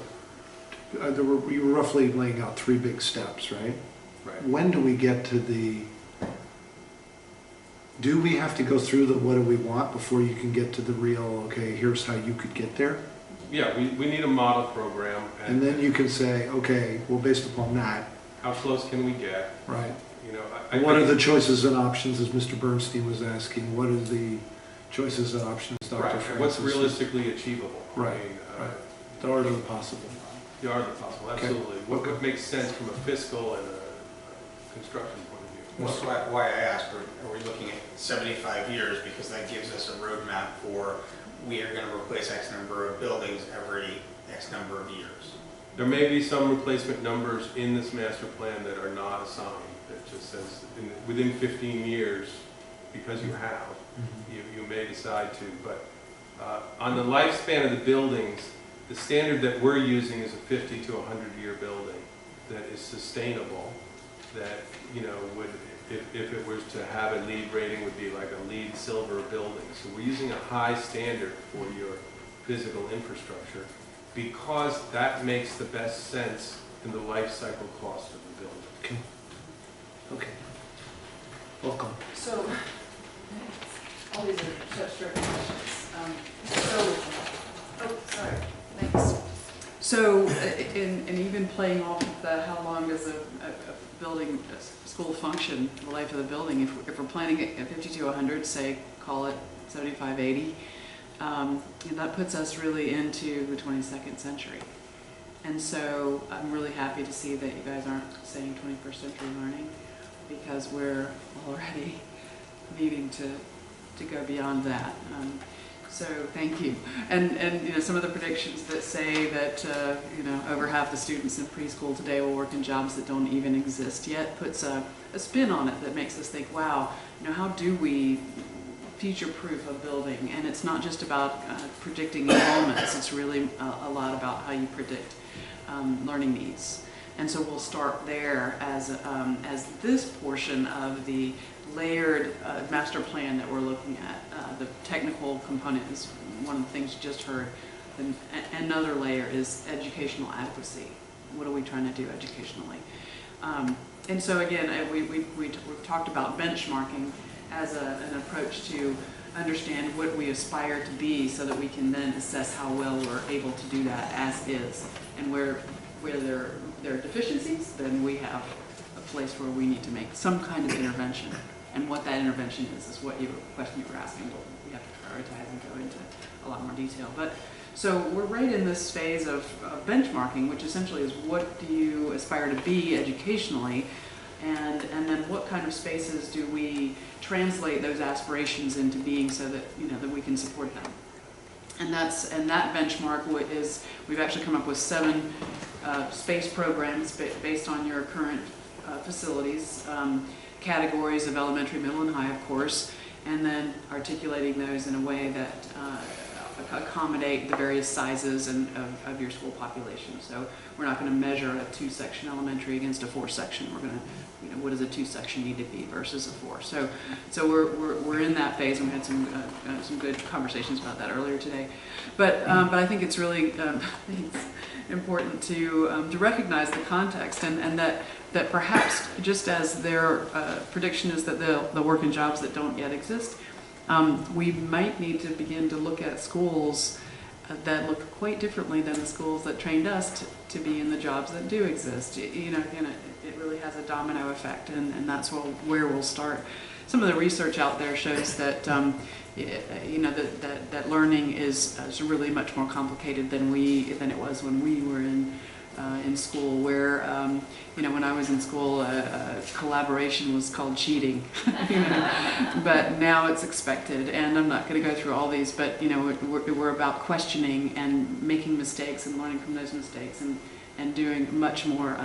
you were roughly laying out 3 big steps, right? Right. When do we get to do we have to go through the what do we want before you can get to the real, okay, here's how you could get there? Yeah, we need a model program. And then you can say, okay, well, based upon that, how close can we get? right? You know, What are the choices and options, as Mr. Bernstein was asking? What are the choices and options, Dr. Right. Francis? What's realistically achievable? Right, I mean, right. The art of the possible. The art of the possible, Okay. absolutely. What Okay. would make sense from a fiscal and a construction point of view? That's why I asked, are we looking at 75 years? Because that gives us a roadmap for, we are going to replace X number of buildings every X number of years. There may be some replacement numbers in this master plan that are not assigned, that just says within 15 years, because you have, you may decide to. But on the lifespan of the buildings, the standard that we're using is a 50 to 100-year building that is sustainable, that, you know, would, if it was to have a LEED rating, would be like a LEED silver building. So we're using a high standard for your physical infrastructure because that makes the best sense in the life cycle cost of the building. Okay. Okay. Welcome. So, all these are such direct questions. Sorry, thanks. So, and even playing off of the how long does a building, a school function, the life of the building, if we're planning it at 50 to 100, say, call it 75, 80, and that puts us really into the 22nd century. And so I'm really happy to see that you guys aren't saying 21st century learning, because we're already needing to go beyond that. So thank you. And you know, some of the predictions that say that you know, over half the students in preschool today will work in jobs that don't even exist yet puts a spin on it that makes us think, wow, you know, how do we future-proof a building? And it's not just about predicting enrollments. It's really a lot about how you predict learning needs. And so we'll start there as this portion of the layered master plan that we're looking at. The technical component is one of the things you just heard. And another layer is educational adequacy. What are we trying to do educationally? And so again, we've talked about benchmarking as an approach to understand what we aspire to be so that we can then assess how well we're able to do that as is. And where there are deficiencies, then we have a place where we need to make some kind of intervention. And what that intervention is what question you were asking. We have to prioritize and go into a lot more detail. But so we're right in this phase of benchmarking, which essentially is what do you aspire to be educationally, and then what kind of spaces do we translate those aspirations into being so that, you know, that we can support them. And that benchmark is, we've actually come up with 7 space programs based on your current facilities, categories of elementary, middle, and high, of course, and then articulating those in a way that accommodate the various sizes of your school population. So we're not going to measure a 2-section elementary against a 4-section. We're going to, you know, what does a 2-section need to be versus a 4? So we're in that phase, and we had some good conversations about that earlier today. But I think it's really it's important to recognize the context, and that perhaps just as their prediction is that they'll work in jobs that don't yet exist, We might need to begin to look at schools that look quite differently than the schools that trained us to be in the jobs that do exist. You know, again, it really has a domino effect, and that's where we'll start. Some of the research out there shows that you know, that learning is really much more complicated than it was when we were in school, where you know, when I was in school, collaboration was called cheating. You know? But now it's expected, and I'm not going to go through all these, but you know, we're about questioning and making mistakes and learning from those mistakes, and doing much more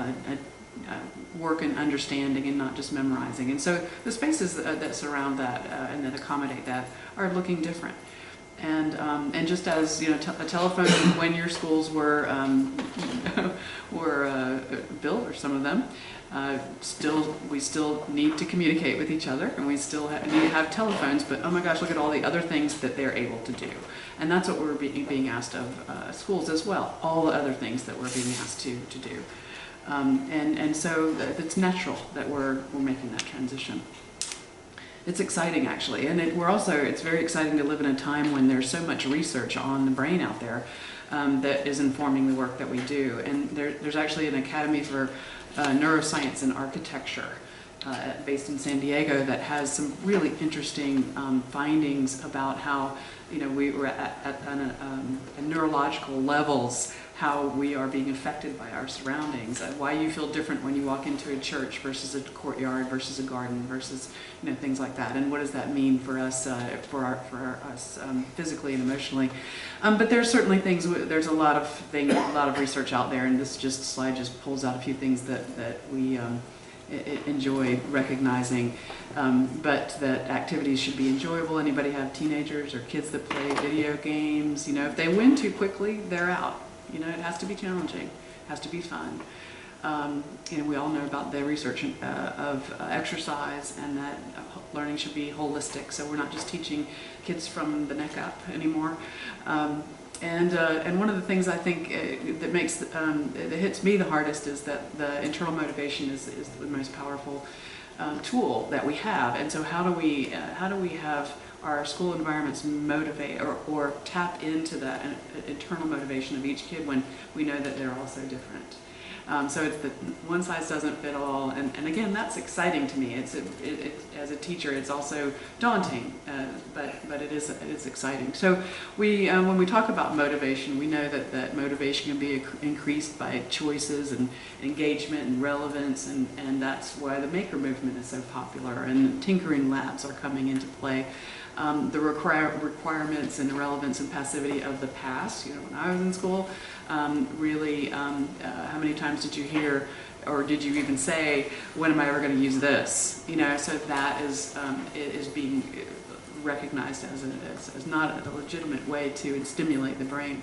work and understanding, and not just memorizing. And so the spaces that surround that and that accommodate that are looking different. And just as, you know, a telephone, when your schools were built, or some of them, we still need to communicate with each other, and we still need to have telephones. But oh my gosh, look at all the other things that they're able to do, and that's what we're being asked of schools as well. All the other things that we're being asked to do, and so it's natural that we're making that transition. It's exciting, actually, and it's very exciting to live in a time when there's so much research on the brain out there that is informing the work that we do. And there's actually an Academy for Neuroscience and Architecture based in San Diego that has some really interesting findings about how, you know, we were at neurological levels, how we are being affected by our surroundings, why you feel different when you walk into a church versus a courtyard versus a garden versus, you know, things like that, and what does that mean for us, for us physically and emotionally. But there's certainly things. There's a lot of research out there, and this slide just pulls out a few things that we enjoy recognizing, but that activities should be enjoyable. Anybody have teenagers or kids that play video games? You know, if they win too quickly, they're out. You know, it has to be challenging, it has to be fun. And we all know about the research of exercise, and that learning should be holistic. So we're not just teaching kids from the neck up anymore. And one of the things I think that hits me the hardest is that the internal motivation is the most powerful tool that we have. And so how do we have our school environments motivate or tap into that internal motivation of each kid when we know that they're all so different? So it's the one size doesn't fit all, and again, that's exciting to me. As a teacher, it's also daunting, but it's exciting. So when we talk about motivation, we know that motivation can be increased by choices and engagement and relevance, and that's why the maker movement is so popular, and tinkering labs are coming into play. The requirements and the relevance and passivity of the past. You know, when I was in school, really, how many times did you hear, or did you even say, when am I ever going to use this? You know, so that is being recognized as not a legitimate way to stimulate the brain.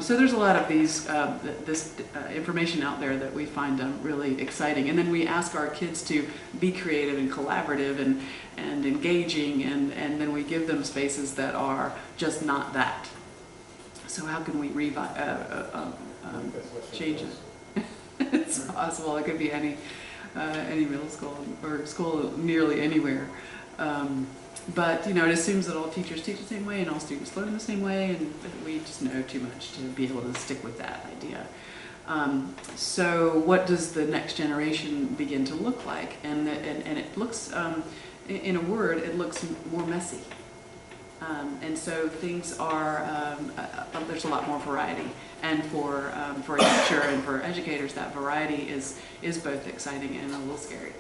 So there's a lot of this information out there that we find really exciting, and then we ask our kids to be creative and collaborative and engaging, and then we give them spaces that are just not that. So how can we change it? It's possible. It could be any middle school or school nearly anywhere. But you know, it assumes that all teachers teach the same way and all students learn the same way, and we just know too much to be able to stick with that idea. So what does the next generation begin to look like? And it looks, in a word, it looks more messy. And so things are, there's a lot more variety. And for a teacher and for educators, that variety is both exciting and a little scary.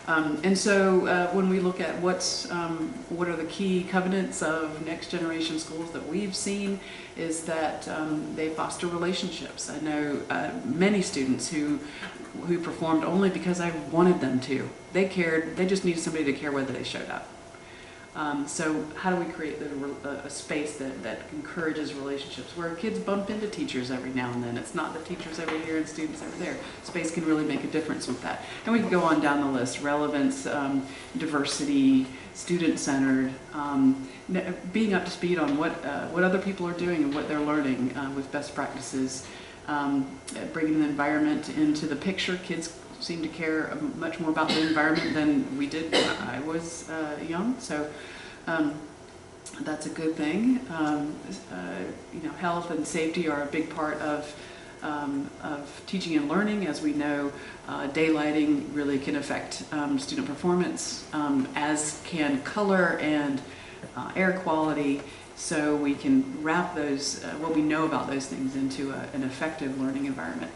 And so when we look at what are the key covenants of next generation schools that we've seen, is that they foster relationships. I know many students who performed only because I wanted them to. They cared, they just needed somebody to care whether they showed up. So how do we create a space that encourages relationships, where kids bump into teachers every now and then? It's not the teachers over here and students over there. Space can really make a difference with that. And we can go on down the list: relevance, diversity, student-centered, being up to speed on what other people are doing and what they're learning with best practices, bringing the environment into the picture. Kids seem to care much more about the environment than we did when I was young. So That's a good thing. Health and safety are a big part of teaching and learning. As we know, daylighting really can affect student performance, as can color and air quality. So we can wrap those, what we know about those things into an effective learning environment.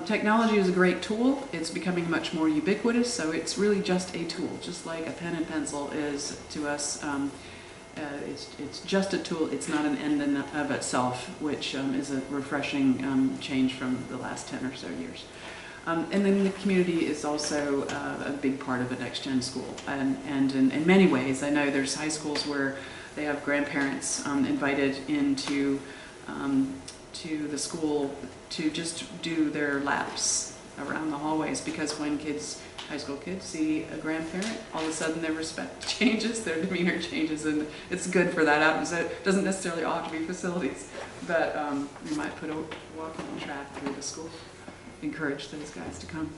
Technology is a great tool. It's becoming much more ubiquitous, so it's really just a tool, just like a pen and pencil is to us. It's just a tool. It's not an end in of itself, which is a refreshing change from the last 10 or so years. And then the community is also a big part of a next-gen school. And in many ways, I know there's high schools where they have grandparents invited into to the school to just do their laps around the hallways, because when high school kids see a grandparent, all of a sudden their respect changes, their demeanor changes, and it's good for that out. So it doesn't necessarily all have to be facilities, but you might put a walking track through the school, encourage those guys to come.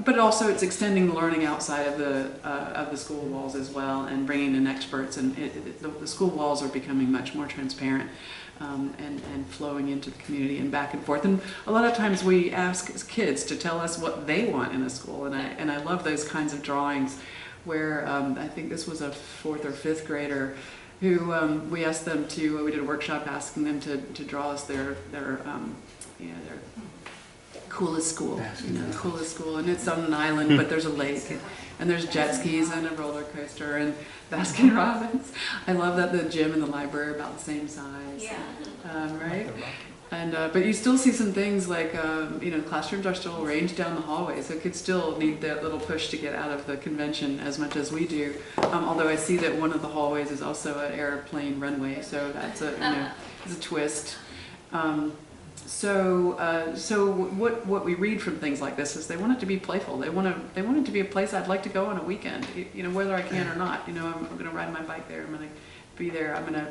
But also it's extending the learning outside of the school walls as well, and bringing in experts, and the school walls are becoming much more transparent. And flowing into the community and back and forth. And a lot of times we ask kids to tell us what they want in a school, and I love those kinds of drawings where I think this was a 4th or 5th grader who we asked them to, we did a workshop asking them to draw us their coolest school, coolest school, and it's on an island, but there's a lake, and there's jet skis and a roller coaster and Baskin Robbins. I love that the gym and the library are about the same size. Yeah. Right? And but you still see some things like classrooms are still arranged down the hallway, so kids still need that little push to get out of the convention as much as we do. Although I see that one of the hallways is also an airplane runway, so that's it's a twist. So what we read from things like this is they want it to be playful. They want it to be a place I'd like to go on a weekend, whether I can or not. I'm going to ride my bike there. I'm going to be there. I'm going to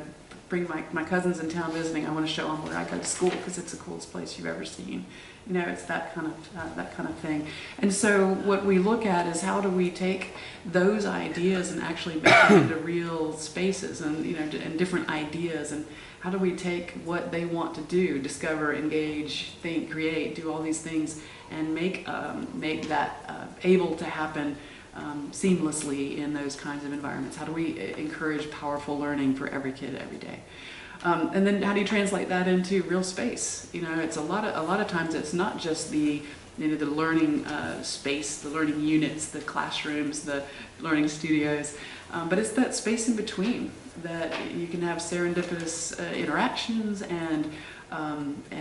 bring my cousins in town visiting. I want to show them where I go to school because it's the coolest place you've ever seen. It's that kind of thing. And so what we look at is how do we take those ideas and actually make them into real spaces and and different ideas, and how do we take what they want to do, discover, engage, think, create, do all these things, and make that able to happen seamlessly in those kinds of environments? How do we encourage powerful learning for every kid every day? And then how do you translate that into real space? It's a lot of times it's not just the the learning space, the learning units, the classrooms, the learning studios, but it's that space in between that you can have serendipitous interactions and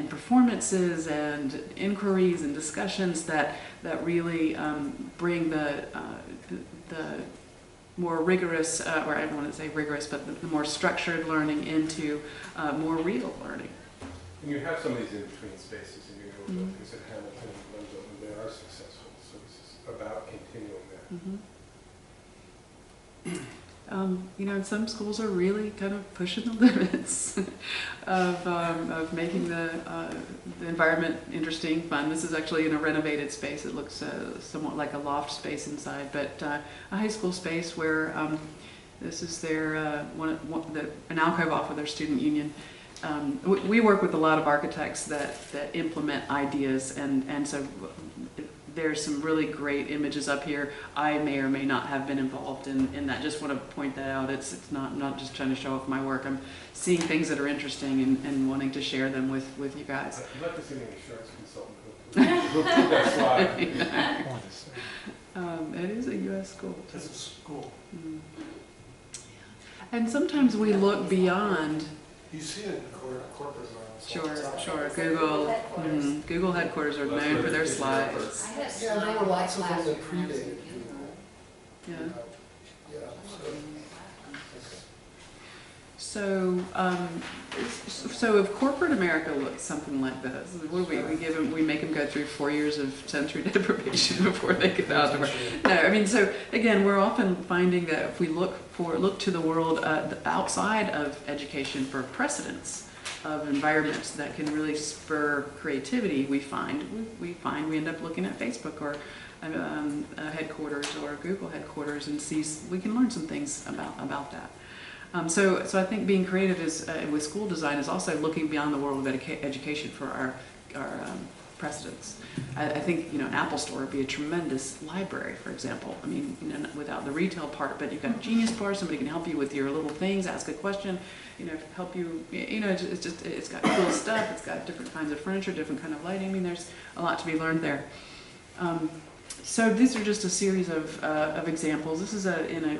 performances and inquiries and discussions that really bring the more rigorous, or I don't want to say rigorous, but the more structured learning into more real learning. And you have some of these in-between spaces in your newer buildings at Hamilton and Glenville, and they are successful. So this is about continuing that. And some schools are really kind of pushing the limits of making the environment interesting, fun. This is actually in a renovated space. It looks somewhat like a loft space inside, but a high school space where this is their an alcove off of their student union. We work with a lot of architects that implement ideas, and so there's some really great images up here. I may or may not have been involved in that. Just want to point that out. It's not just trying to show off my work. I'm seeing things that are interesting and wanting to share them with you guys. I'd like to see an insurance consultant who that's why. It is a U.S. school. It's a school. And sometimes we look beyond. You see it in corporate environments. Sure. Google headquarters are known for their slides. I had a Yeah, there were lots of them that slide when I was in predated Google. Yeah. Yeah. So if corporate America looks something like this, what do we make them go through 4 years of sensory deprivation before they get out of it? No, so again, we're often finding that if we look to the world outside of education for precedents of environments that can really spur creativity, we end up looking at Facebook or headquarters or Google headquarters and we can learn some things about that. So I think being creative is with school design is also looking beyond the world of education for our precedents. I think an Apple Store would be a tremendous library, for example. I mean, without the retail part, but you've got a Genius Bar. Somebody can help you with your little things, ask a question, help you. It's got cool stuff. It's got different kinds of furniture, different kind of lighting. I mean, there's a lot to be learned there. So these are just a series of examples. This is in a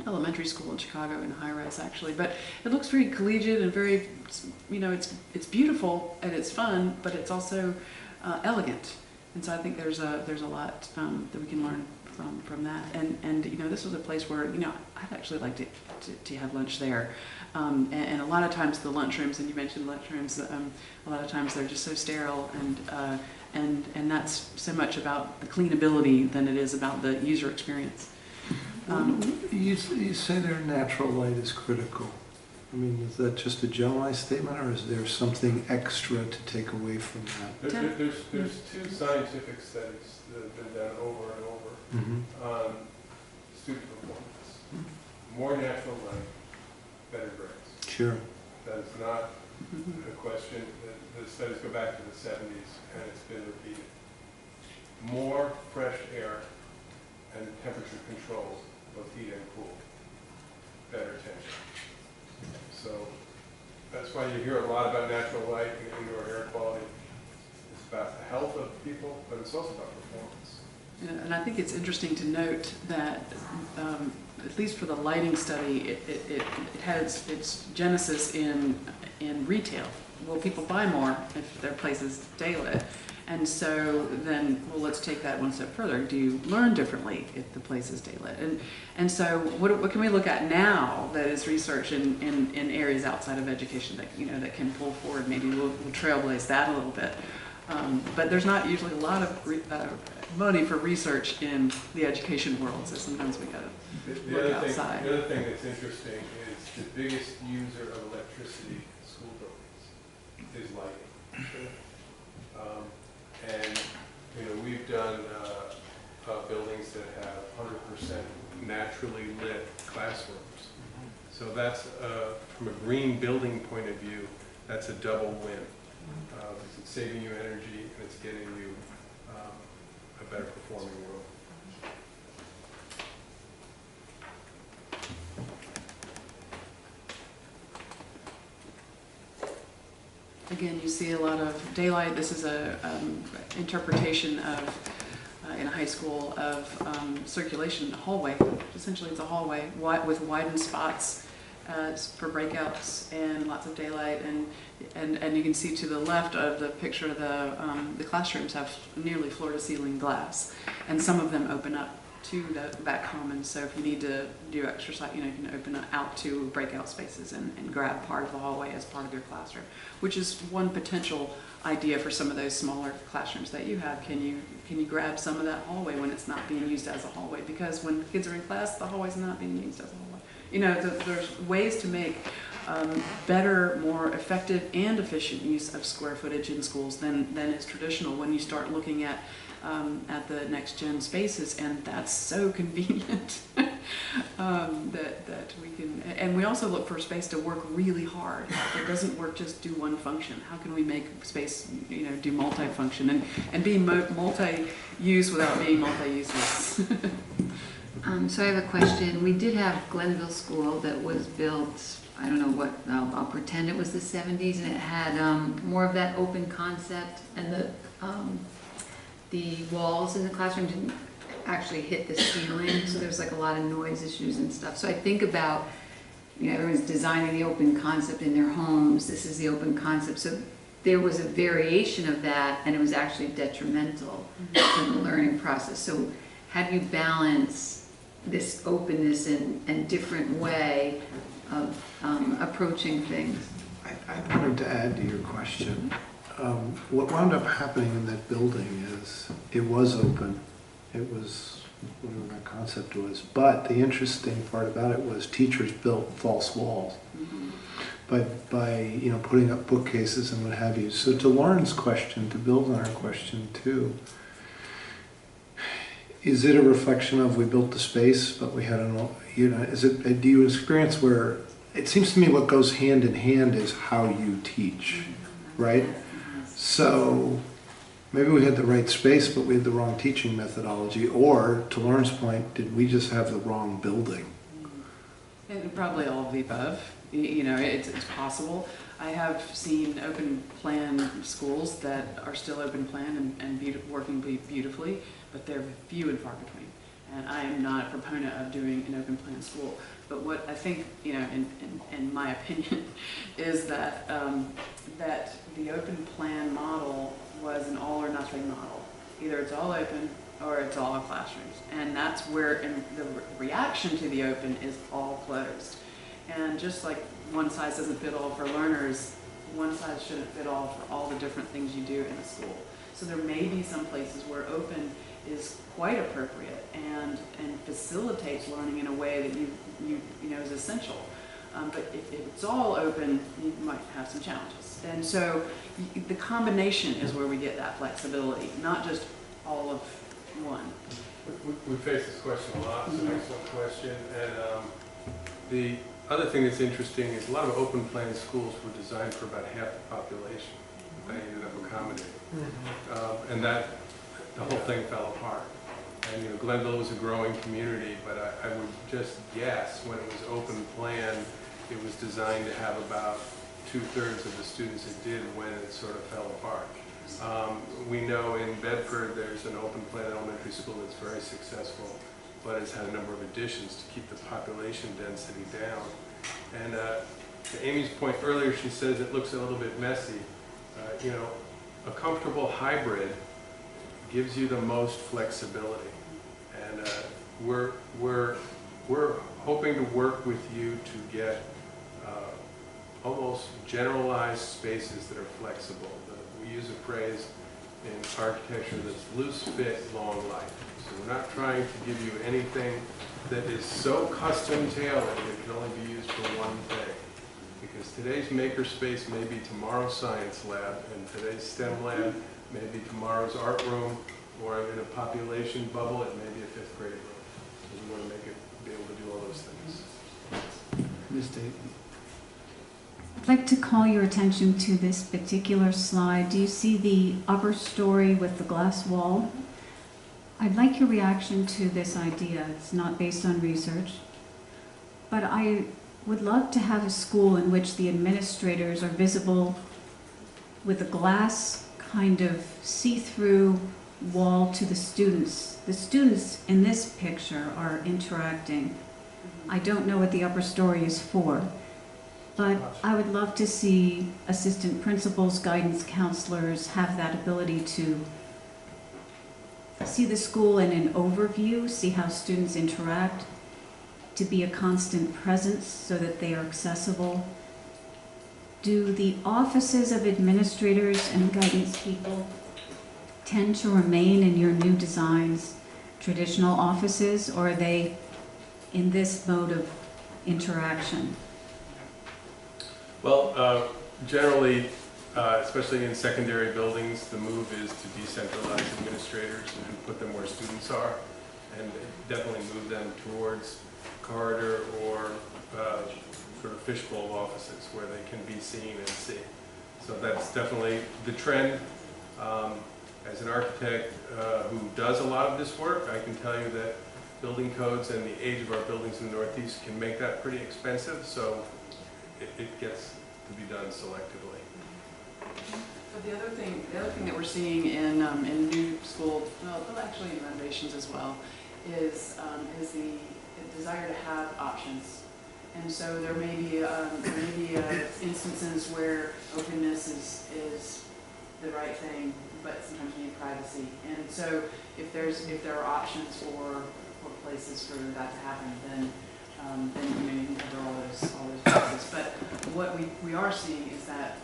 elementary school in Chicago, in a high-rise actually, but it looks very collegiate and very, it's beautiful and it's fun, but it's also elegant. And so I think there's a lot that we can learn from that. And this was a place where I'd actually like to have lunch there. And a lot of times the lunchrooms, and you mentioned lunchrooms, a lot of times they're just so sterile and that's so much about the cleanability than it is about the user experience. You say their natural light is critical. I mean, is that just a generalized statement, or is there something extra to take away from that? There's two scientific studies that have been done over and over on student performance. More natural light, better grades. Sure. That is not a question. The studies go back to the 70s, and it's been repeated. More fresh air and temperature control, both heat and cool, better attention. So that's why you hear a lot about natural light and indoor air quality. It's about the health of people, but it's also about performance. Yeah, and I think it's interesting to note that, at least for the lighting study, it has its genesis in retail. Well, people buy more if their place is daylit. And so then, well, let's take that one step further. Do you learn differently if the place is daylit? And so what can we look at now that is research in areas outside of education that, that can pull forward? Maybe we'll trailblaze that a little bit. But there's not usually a lot of money for research in the education world, so sometimes we gotta look outside. The other thing that's interesting is the biggest user of electricity in school buildings is lighting. And we've done buildings that have 100% naturally lit classrooms. So that's, from a green building point of view, that's a double win. It's saving you energy and it's getting you a better performing room. Again, you see a lot of daylight. This is a interpretation of, in a high school, of circulation in a hallway. Essentially, it's a hallway with widened spots for breakouts and lots of daylight. And you can see to the left of the picture, the classrooms have nearly floor-to-ceiling glass, and some of them open up to the back common. So if you need to do exercise, you can open it out to breakout spaces and grab part of the hallway as part of your classroom, which is one potential idea for some of those smaller classrooms that you have. Can you grab some of that hallway when it's not being used as a hallway? Because when kids are in class, the hallway's not being used as a hallway. There's ways to make better, more effective and efficient use of square footage in schools than is traditional when you start looking at the next gen spaces, and that's so convenient that we can. And we also look for space to work really hard. It doesn't work just do one function. How can we make space do multi-function and be multi-use without being multi-useless? So I have a question. We did have Glenville School that was built, I don't know what, I'll pretend it was the 70s, and it had more of that open concept, and the walls in the classroom didn't actually hit the ceiling, so there's like a lot of noise issues and stuff. So I think about, everyone's designing the open concept in their homes. This is the open concept. So there was a variation of that, and it was actually detrimental to the learning process. So how do you balance this openness and different way of approaching things? I wanted to add to your question. What wound up happening in that building is it was open. It was whatever that concept was. But the interesting part about it was teachers built false walls by putting up bookcases and what have you. So to Lauren's question, to build on our question too, is it a reflection of we built the space, but we had an, you know, is it, do you experience where, it seems to me what goes hand in hand is how you teach, right? So maybe we had the right space, but we had the wrong teaching methodology, or to Lauren's point, did we just have the wrong building? And probably all of the above. You know, it's possible. I have seen open plan schools that are still open plan and working beautifully, but they're few and far between. And I am not a proponent of doing an open plan school. But what I think, you know, in my opinion, is that that the open plan model was an all or nothing model. Either it's all open or it's all classrooms. And that's where the reaction to the open is all closed. And just like one size doesn't fit all for learners, one size shouldn't fit all for all the different things you do in a school. So there may be some places where open is quite appropriate and facilitates learning in a way that you know is essential. But if it's all open, you might have some challenges. And so the combination is where we get that flexibility, not just all of one. We face this question a lot. It's an excellent question. And the other thing that's interesting is a lot of open plan schools were designed for about half the population that they ended up accommodating. And that the whole thing fell apart. And you know, Glenville was a growing community, but I would just guess when it was open plan, it was designed to have about 2/3 of the students it did when it sort of fell apart. We know in Bedford there's an open plan elementary school that's very successful, but it's had a number of additions to keep the population density down. And to Amy's point earlier, she says it looks a little bit messy. You know, a comfortable hybrid gives you the most flexibility. And we're hoping to work with you to get almost generalized spaces that are flexible. We use a phrase in architecture that's loose fit, long life. So we're not trying to give you anything that is so custom tailored that it can only be used for one thing. Because today's makerspace may be tomorrow's science lab, and today's STEM lab may be tomorrow's art room, or in a population bubble, it may be a 5th grade room. So we want to make it be able to do all those things. Ms. Dayton. I'd like to call your attention to this particular slide. Do you see the upper story with the glass wall? I'd like your reaction to this idea. It's not based on research, but I would love to have a school in which the administrators are visible with a glass kind of see-through wall to the students. The students in this picture are interacting. I don't know what the upper story is for, but I would love to see assistant principals, guidance counselors have that ability to see the school in an overview, see how students interact, to be a constant presence so that they are accessible. Do the offices of administrators and guidance people tend to remain in your new designs traditional offices, or are they in this mode of interaction? Well, generally, especially in secondary buildings, the move is to decentralize administrators and put them where students are, and definitely move them towards corridor or sort of fishbowl offices where they can be seen and see. So that's definitely the trend. As an architect who does a lot of this work, I can tell you that building codes and the age of our buildings in the Northeast can make that pretty expensive, so it gets to be done selectively. But the other thing that we're seeing in new school, well, actually in renovations as well, is the desire to have options. And so there may be instances where openness is the right thing, but sometimes you need privacy. And so if there are options for places for that to happen, then you can cover all those places. But what we are seeing is that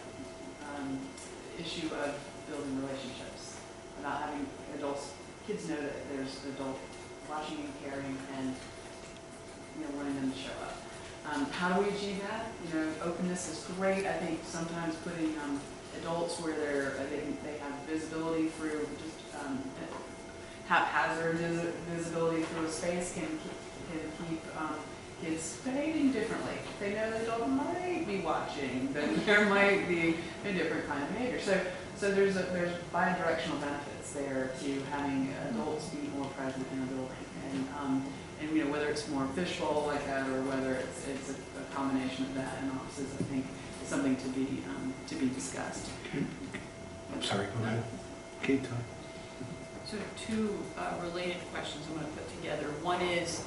issue of building relationships, about having kids know that there's an adult watching and caring and wanting them to show up. How do we achieve that? Openness is great. I think sometimes putting adults where they have visibility through just haphazard visibility through a space can keep kids behaving differently. If they know the adult might be watching, then there might be a different kind of behavior. So there's bi-directional benefits there to having adults be more present in a building, and you know, whether it's more visual like that or whether it's a combination of that in offices, I think is something to be discussed. I'm sorry, go ahead. Kate, Todd. So two related questions I'm going to put together. One is,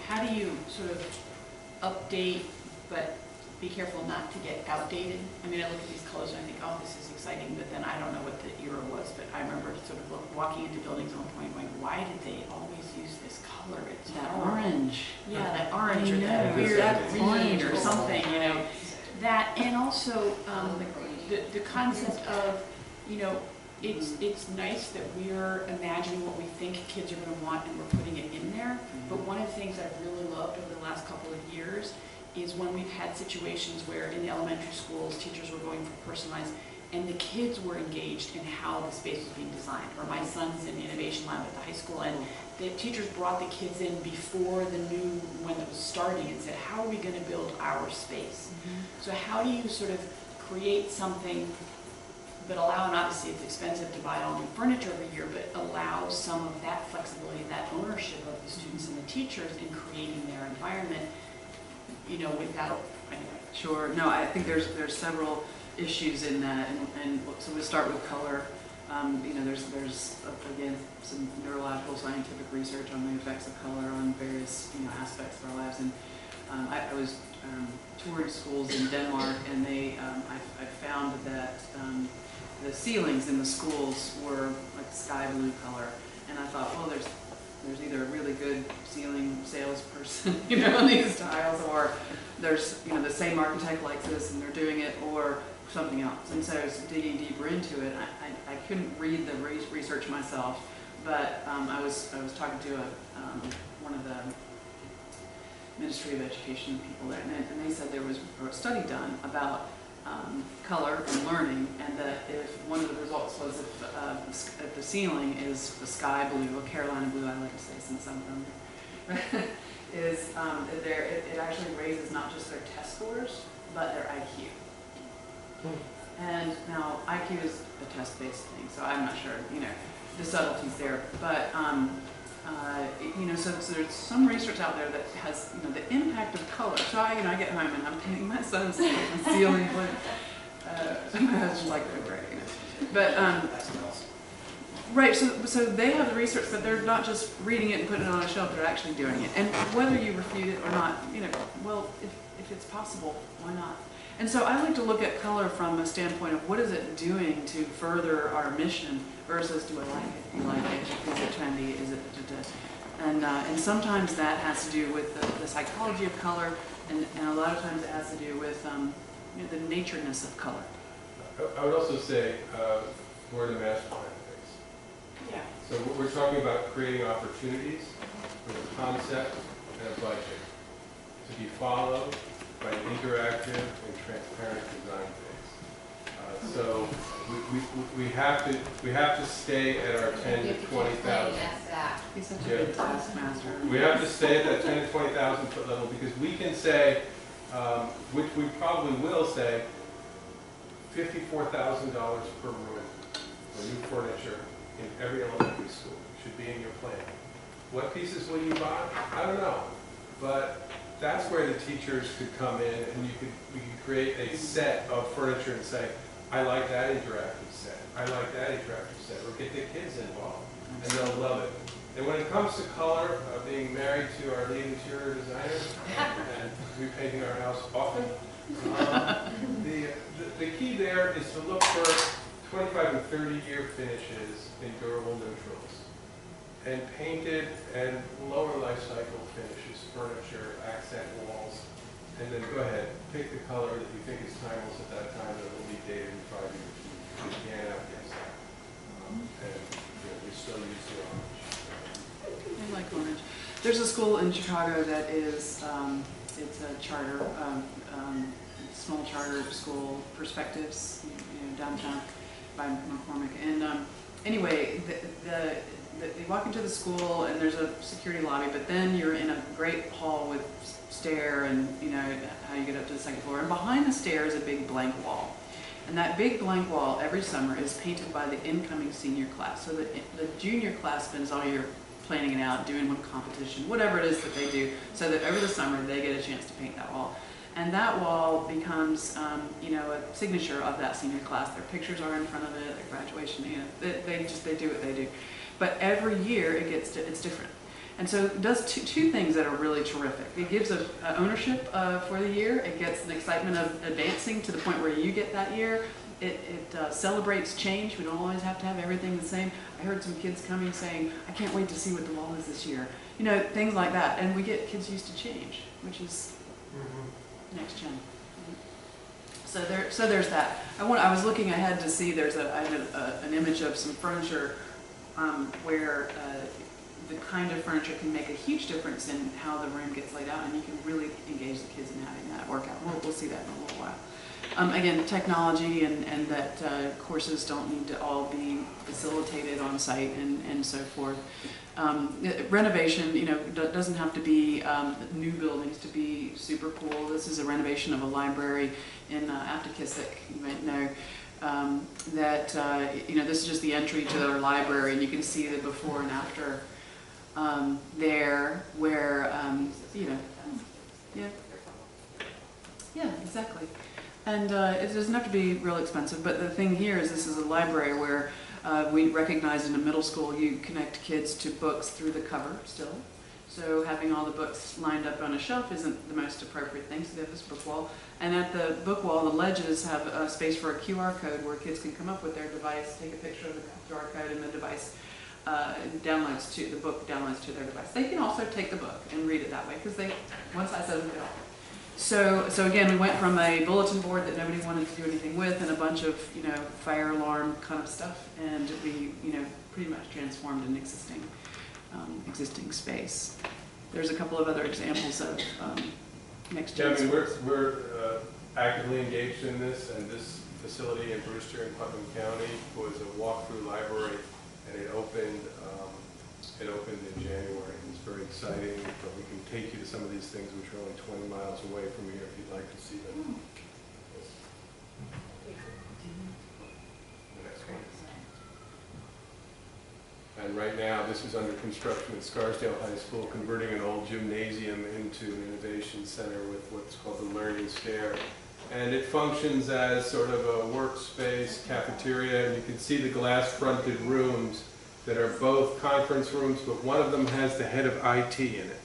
how do you sort of update, but be careful not to get outdated? I mean, I look at these colors and I think, oh, this is exciting, but then I don't know what the era was. But I remember sort of walking into buildings at one point going, why did they always use this color? It's That horrible. orange. Yeah, that orange or I that know. weird That green orange or or something, you know. That, and also the concept of, you know, it's nice that we're imagining what we think kids are going to want and we're putting it in there. But one of the things I've really loved over the last couple of years is when we've had situations where in the elementary schools teachers were going for personalized and the kids were engaged in how the space was being designed. Or my son's in the innovation lab at the high school and the teachers brought the kids in before the new one that was starting and said, how are we going to build our space? So how do you sort of create something but allow, and obviously it's expensive to buy all new furniture every year, but allow some of that flexibility, that ownership of the students and the teachers in creating their environment, you know, without, anyway. Sure. No, I think there's several issues in that, and so we'll start with color. You know, there's again some neurological scientific research on the effects of color on various aspects of our lives, and I was touring schools in Denmark, and I found that the ceilings in the schools were like sky blue color, and I thought, well, there's either a really good ceiling salesperson, on these tiles, or there's the same architect likes this and they're doing it, or something else. And so I was digging deeper into it. I couldn't read the research myself, but I was talking to one of the Ministry of Education people there, and they said there was a study done about color and learning, and that if one of the results was if the ceiling is a sky blue, a Carolina blue, I like to say since I'm from there, is it actually raises not just their test scores, but their IQ. And now IQ is a test-based thing, so I'm not sure, the subtleties there, but so there's some research out there that has, the impact of color. So I get home and I'm painting my son's ceiling blue. My husband like red gray, But right, so they have the research, but they're not just reading it and putting it on a shelf. They're actually doing it. And whether you refute it or not, well, if it's possible, why not? And so I like to look at color from a standpoint of what is it doing to further our mission versus do I like it? Do you like it? Is it trendy? Is it and sometimes that has to do with the psychology of color, and a lot of times it has to do with the natureness of color. I would also say we're in the master plan phase. Yeah. So we're talking about creating opportunities with a concept and a budget to be followed by an interactive and transparent design phase. So we have to stay at our 10 to 20,000. He's such a good taskmaster. We have to stay at that 10 to 20,000 foot level because we can say, which we probably will say, $54,000 per room for new furniture in every elementary school should be in your plan. What pieces will you buy? I don't know, but that's where the teachers could come in and we could create a set of furniture and say, I like that interactive set. I like that interactive set. Or get the kids involved, and they'll love it. And when it comes to color, being married to our lead interior designer and repainting our house often, the key there is to look for 25 and 30-year finishes in durable neutrals, and painted and lower life cycle finishes, furniture, accent walls, and then go ahead, pick the color that you think is timeless at that time that will be dated in 5 years. You can't outguess that. And we still use the orange. I like orange. There's a school in Chicago that is, it's a charter, small charter school, Perspectives, downtown by McCormick. And anyway, you walk into the school and there's a security lobby, but then you're in a great hall with stair and how you get up to the second floor. And behind the stair is a big blank wall. And that big blank wall every summer is painted by the incoming senior class. So the junior class spends all year planning it out, doing one competition, whatever it is that they do, so that over the summer they get a chance to paint that wall. And that wall becomes, a signature of that senior class. Their pictures are in front of it, their graduation, they do what they do. But every year it's different. And so it does two things that are really terrific. It gives a ownership for the year. It gets an excitement of advancing to the point where you get that year. It celebrates change. We don't always have to have everything the same. I heard some kids coming saying, I can't wait to see what the wall is this year. Things like that. And we get kids used to change, which is next gen. So there's that. I was looking ahead to see I had an image of some furniture where the kind of furniture can make a huge difference in how the room gets laid out, and you can really engage the kids in having that work out. We'll see that in a little while. Again, technology and that courses don't need to all be facilitated on site and so forth. Renovation, doesn't have to be new buildings to be super cool. This is a renovation of a library in Aptakisik, you might know. This is just the entry to their library, and you can see the before and after there, where yeah, exactly. And it doesn't have to be real expensive, but the thing here is this is a library where we recognize in a middle school you connect kids to books through the cover still. So having all the books lined up on a shelf isn't the most appropriate thing, so they have this book wall. And at the book wall, the ledges have a space for a QR code where kids can come up with their device, take a picture of the QR code, and the device the book downloads to their device. They can also take the book and read it that way, because one size doesn't fit all. So again, we went from a bulletin board that nobody wanted to do anything with and a bunch of, fire alarm kind of stuff, and we, pretty much transformed an existing space. There's a couple of other examples of next gen. Yeah, we're actively engaged in this, and this facility in Brewster and Putnam County was a walk-through library, and it opened in January. It's very exciting, but we can take you to some of these things which are only 20 miles away from here if you'd like to see them. The next one. And right now, this is under construction at Scarsdale High School, converting an old gymnasium into an innovation center with what's called the Learning Stair. And it functions as sort of a workspace, cafeteria, and you can see the glass-fronted rooms that are both conference rooms, but one of them has the head of IT in it.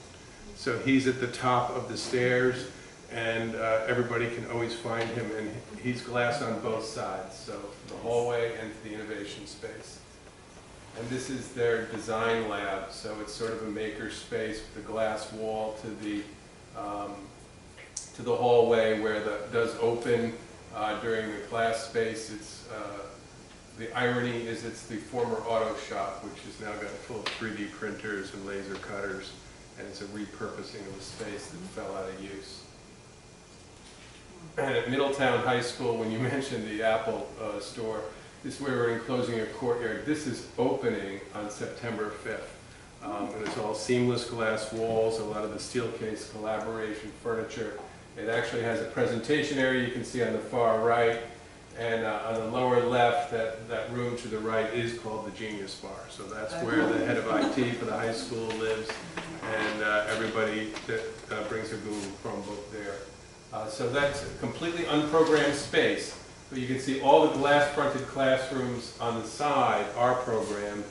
So he's at the top of the stairs, and everybody can always find him, and he's glass on both sides, so the hallway and the innovation space. And this is their design lab, so it's sort of a maker space with a glass wall to the hallway where that does open during the class space. The irony is it's the former auto shop, which has now got full of 3D printers and laser cutters, and it's a repurposing of a space that fell out of use. And at Middletown High School, when you mentioned the Apple store, this is where we're enclosing a courtyard. This is opening on September 5th. And it's all seamless glass walls, a lot of the steel case collaboration furniture. It actually has a presentation area you can see on the far right. And on the lower left, that room to the right is called the Genius Bar. So that's where the head of IT for the high school lives, and everybody that brings their Google Chromebook there. So that's a completely unprogrammed space. But you can see all the glass-fronted classrooms on the side are programmed.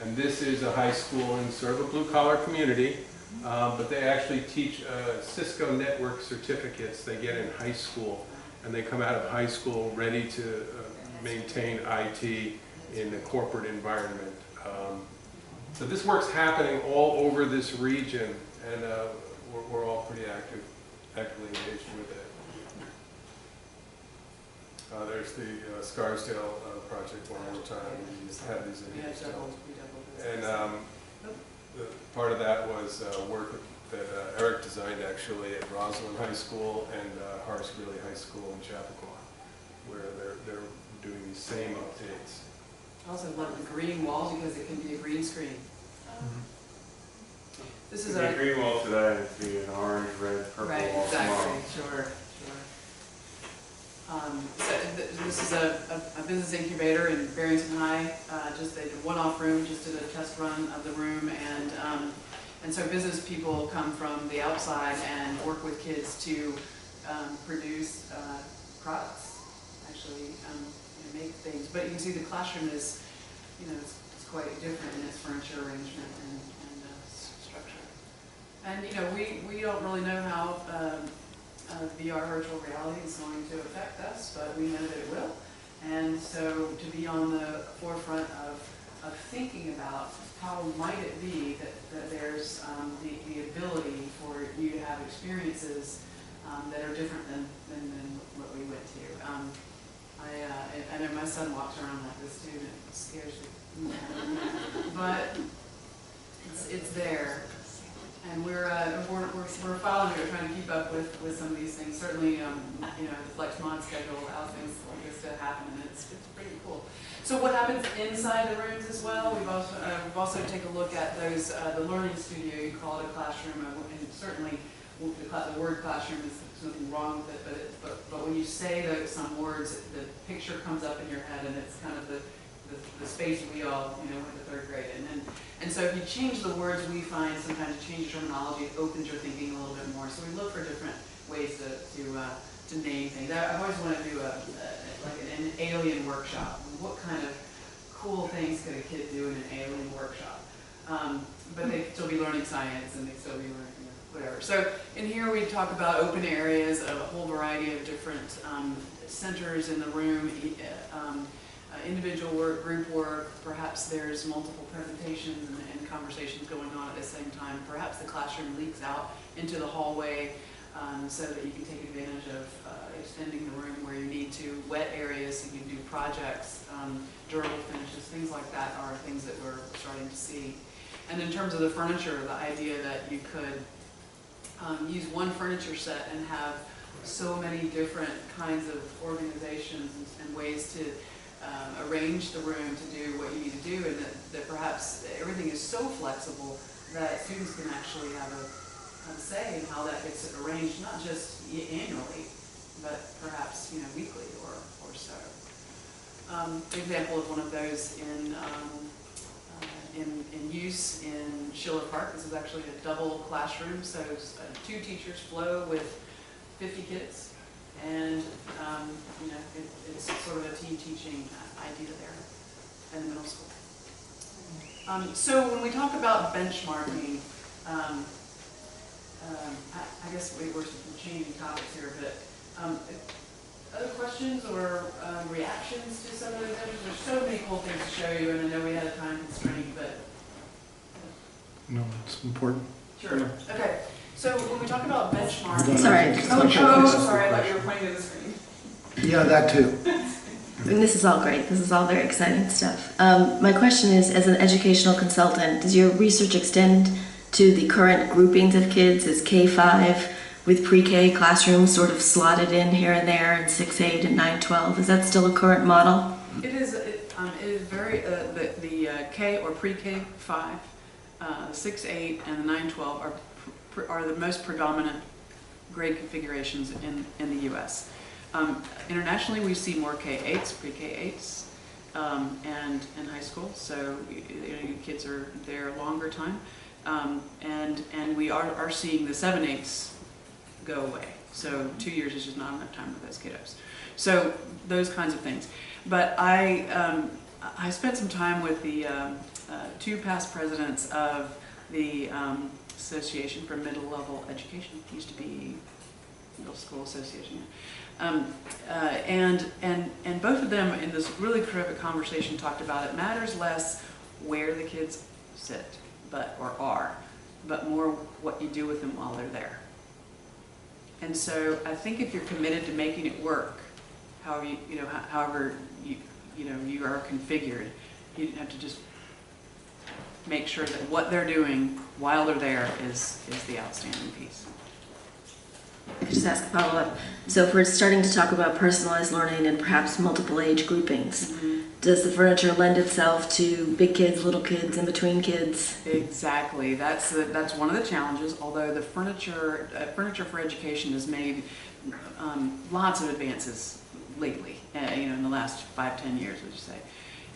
And this is a high school in sort of a blue-collar community. But they actually teach Cisco network certificates they get in high school. And they come out of high school ready to maintain IT in a corporate environment. So this work's happening all over this region, and we're all pretty actively engaged with it. There's the Scarsdale project one more time. We had these in and part of that was work that Eric designed actually at Roslyn High School and Horace Greeley High School in Chappaqua, where they're doing these same updates. I also love the green walls because it can be a green screen. This is The a green wall today would be an orange, red, purple right, wall exactly, tomorrow. sure. This is a business incubator in Barrington High. Just they did a one-off room, just did a test run of the room, and so business people come from the outside and work with kids to produce products, actually make things. But you can see the classroom is, it's quite different in its furniture arrangement and structure. And we don't really know how VR virtual reality is going to affect us, but we know that it will. And so to be on the forefront of thinking about how might it be that there's the ability for you to have experiences that are different than what we went to. I know my son walks around like this too, and it scares me. But it's there. And we're following it, we're trying to keep up with some of these things. Certainly, the Flex Mod schedule allows things like this to happen, and it's pretty cool. So what happens inside the rooms as well? We've also taken a look at those the learning studio. You call it a classroom, and certainly the word classroom is nothing wrong with it. But when you say some words, the picture comes up in your head, and it's kind of the space we all went to third grade in. And so if you change the words, we find sometimes you change the terminology, it opens your thinking a little bit more. So we look for different ways to name things. I've always wanted to do like an alien workshop. What kind of cool things could a kid do in an alien workshop? But they'd still be learning science, and they'd still be learning whatever. So in here we talk about open areas, a whole variety of different centers in the room. Individual work, group work, perhaps there's multiple presentations and conversations going on at the same time. Perhaps the classroom leaks out into the hallway so that you can take advantage of extending the room where you need to. Wet areas, so you can do projects, durable finishes, things like that are things that we're starting to see. And in terms of the furniture, the idea that you could use one furniture set and have so many different kinds of organizations and ways to arrange the room to do what you need to do, and that perhaps everything is so flexible that students can actually have a say in how that gets arranged, not just annually, but perhaps weekly or so. Example of one of those in use in Schiller Park. This is actually a double classroom, so 2 teachers flow with 50 kids. And it's sort of a team teaching idea there in the middle school. So when we talk about benchmarking, I guess we're changing topics here, but other questions or reactions to some of those images? There's so many cool things to show you, and I know we had a time constraint, but... No, it's important. Sure. Okay. So when we talk about benchmarking... Sorry. Sorry, I thought you were pointing to the screen. Yeah, that too. And this is all great. This is all very exciting stuff. My question is, as an educational consultant, does your research extend to the current groupings of kids? Is K-5 with pre-K classrooms sort of slotted in here and there, and 6-8 and 9-12? Is that still a current model? It is. It is very the K or pre-K 5, 6-8, and the 9-12 are the most predominant grade configurations in the U.S. Internationally, we see more K-8s, pre-K-8s, and in high school. So kids are there a longer time, and we are seeing the 7-8s go away. So 2 years is just not enough time for those kiddos. So those kinds of things. But I spent some time with the 2 past presidents of the Association for Middle Level Education. It used to be Middle School Association. And both of them in this really terrific conversation talked about it matters less where the kids sit but more what you do with them while they're there. And so I think if you're committed to making it work, however you are configured, you have to just make sure that what they're doing while they're there is the outstanding piece. could just ask a follow-up. So if we're starting to talk about personalized learning and perhaps multiple age groupings, does the furniture lend itself to big kids, little kids, in between kids? Exactly. That's one of the challenges. Although the furniture for education has made lots of advances lately. In the last 5-10 years, would you say?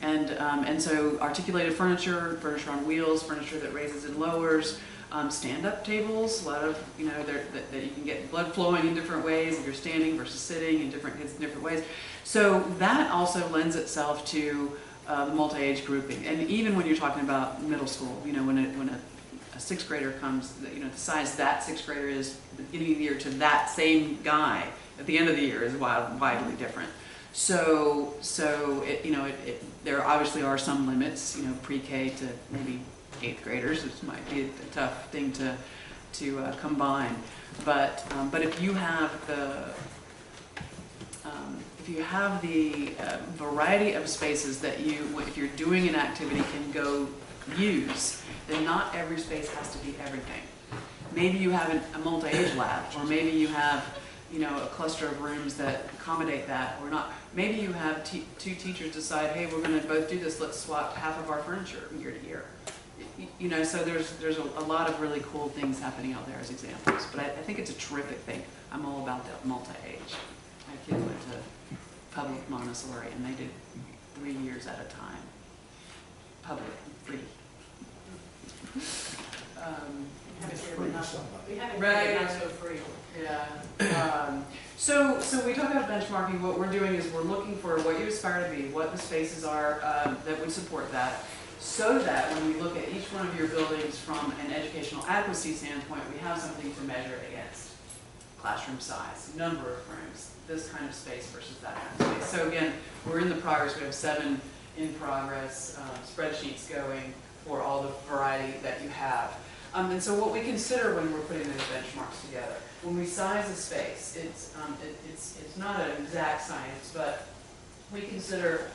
And so articulated furniture on wheels, furniture that raises and lowers, stand-up tables. A lot of that you can get blood flowing in different ways if you're standing versus sitting, in different kids in different ways. So that also lends itself to the multi-age grouping. And even when you're talking about middle school, when a sixth grader comes, the size that sixth grader is at the beginning of the year to that same guy at the end of the year is widely different. So there obviously are some limits, pre-K to maybe 8th graders, which might be a tough thing to combine. But if you have the variety of spaces that if you're doing an activity, can go use, then not every space has to be everything. Maybe you have a multi-age lab, or maybe you have a cluster of rooms that accommodate that, or not. Maybe you have two teachers decide, hey, we're going to both do this, let's swap half of our furniture year to year. So there's a lot of really cool things happening out there as examples. But I think it's a terrific thing. I'm all about the multi-age. My kids went to public Montessori, and they did 3 years at a time. Public, free. We haven't Right. not so free. Yeah. So we talk about benchmarking. What we're doing is we're looking for what you aspire to be, what the spaces are that would support that, so that when we look at each one of your buildings from an educational adequacy standpoint, we have something to measure it against. Classroom size, number of rooms, this kind of space versus that kind of space. So again, we're in the progress. We have 7 in progress spreadsheets going for all the variety that you have. And so what we consider when we're putting those benchmarks together, when we size a space, it's not an exact science, but we consider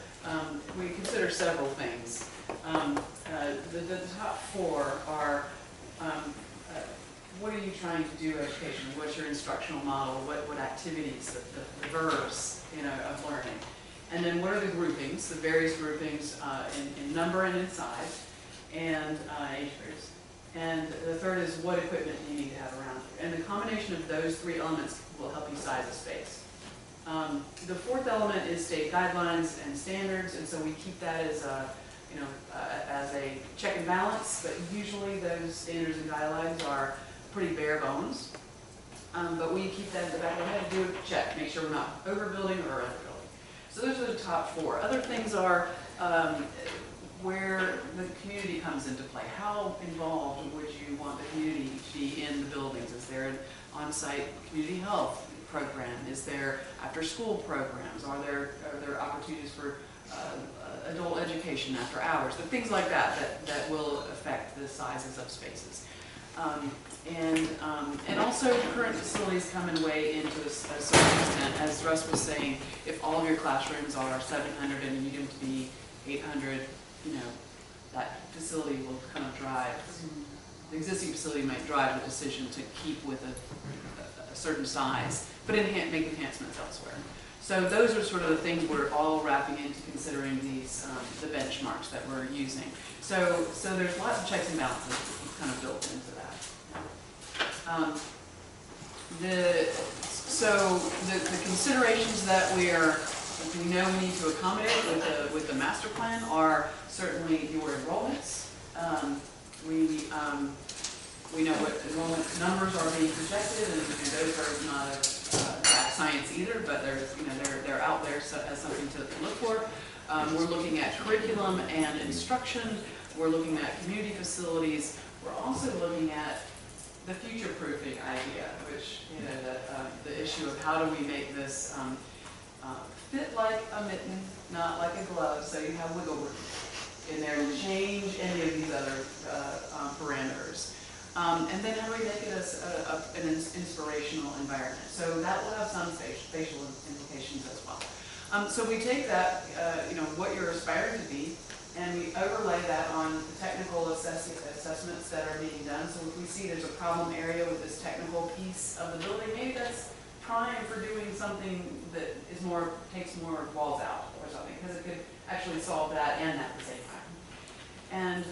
several things. The top 4 are what are you trying to do educationally? What's your instructional model? What activities, the verbs of learning? And then what are the groupings, the various groupings in number and in size, and age groups. And the third is what equipment do you need to have around you. And the combination of those 3 elements will help you size a space. The 4th element is state guidelines and standards, and so we keep that as a check and balance, but usually those standards and guidelines are pretty bare bones. But we keep that in the back of our head, do a check, make sure we're not overbuilding or underbuilding. So those are the top 4. Other things are where the community comes into play. How involved would you want the community to be in the buildings? Is there an on-site community health program? Is there after-school programs? Are there opportunities for adult education after hours? But things like that will affect the sizes of spaces. And also current facilities come and weigh into a certain extent. As Russ was saying, if all of your classrooms are 700 and you need them to be 800, that facility will kind of drive, the existing facility might drive the decision to keep with a certain size, but make enhancements elsewhere. So those are sort of the things we're all wrapping into considering these, the benchmarks that we're using. So there's lots of checks and balances kind of built into that. The considerations that we know we need to accommodate with the master plan are certainly your enrollments. We know what enrollment numbers are being projected, and those are not exact science either, but they're out there as something to look for. We're looking at curriculum and instruction. We're looking at community facilities. We're also looking at the future-proofing idea, which the issue of how do we make this fit like a mitten, not like a glove, so you have wiggle room in there to change any of these other parameters. And then how do we make it an inspirational environment? So that will have some facial implications as well. So we take that, what you're aspiring to be, and we overlay that on the technical assessments that are being done. So if we see there's a problem area with this technical piece of the building, maybe that's prime for doing something that is more, takes more walls out or something, because it could actually solve that and at the same time. And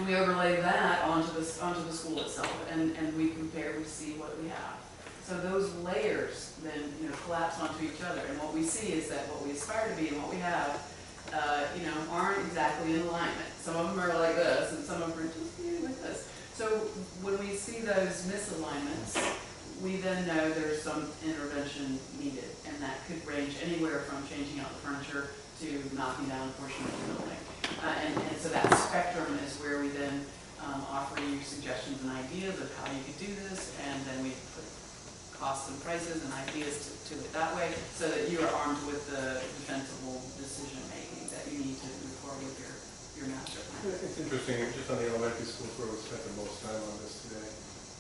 we overlay that onto the school itself, and we compare, we see what we have. So those layers then, collapse onto each other, and what we see is that what we aspire to be and what we have, aren't exactly in alignment. Some of them are like this, and some of them are just like this. So when we see those misalignments, we then know there's some intervention needed, and that could range anywhere from changing out the furniture to knocking down a portion of the building. And so that spectrum is where we then offer you suggestions and ideas of how you could do this, and then we put costs and prices and ideas to it that way, so that you are armed with the defensible decision making that you need to move forward with your master plan. It's interesting, just on the elementary schools where we spent the most time on this today,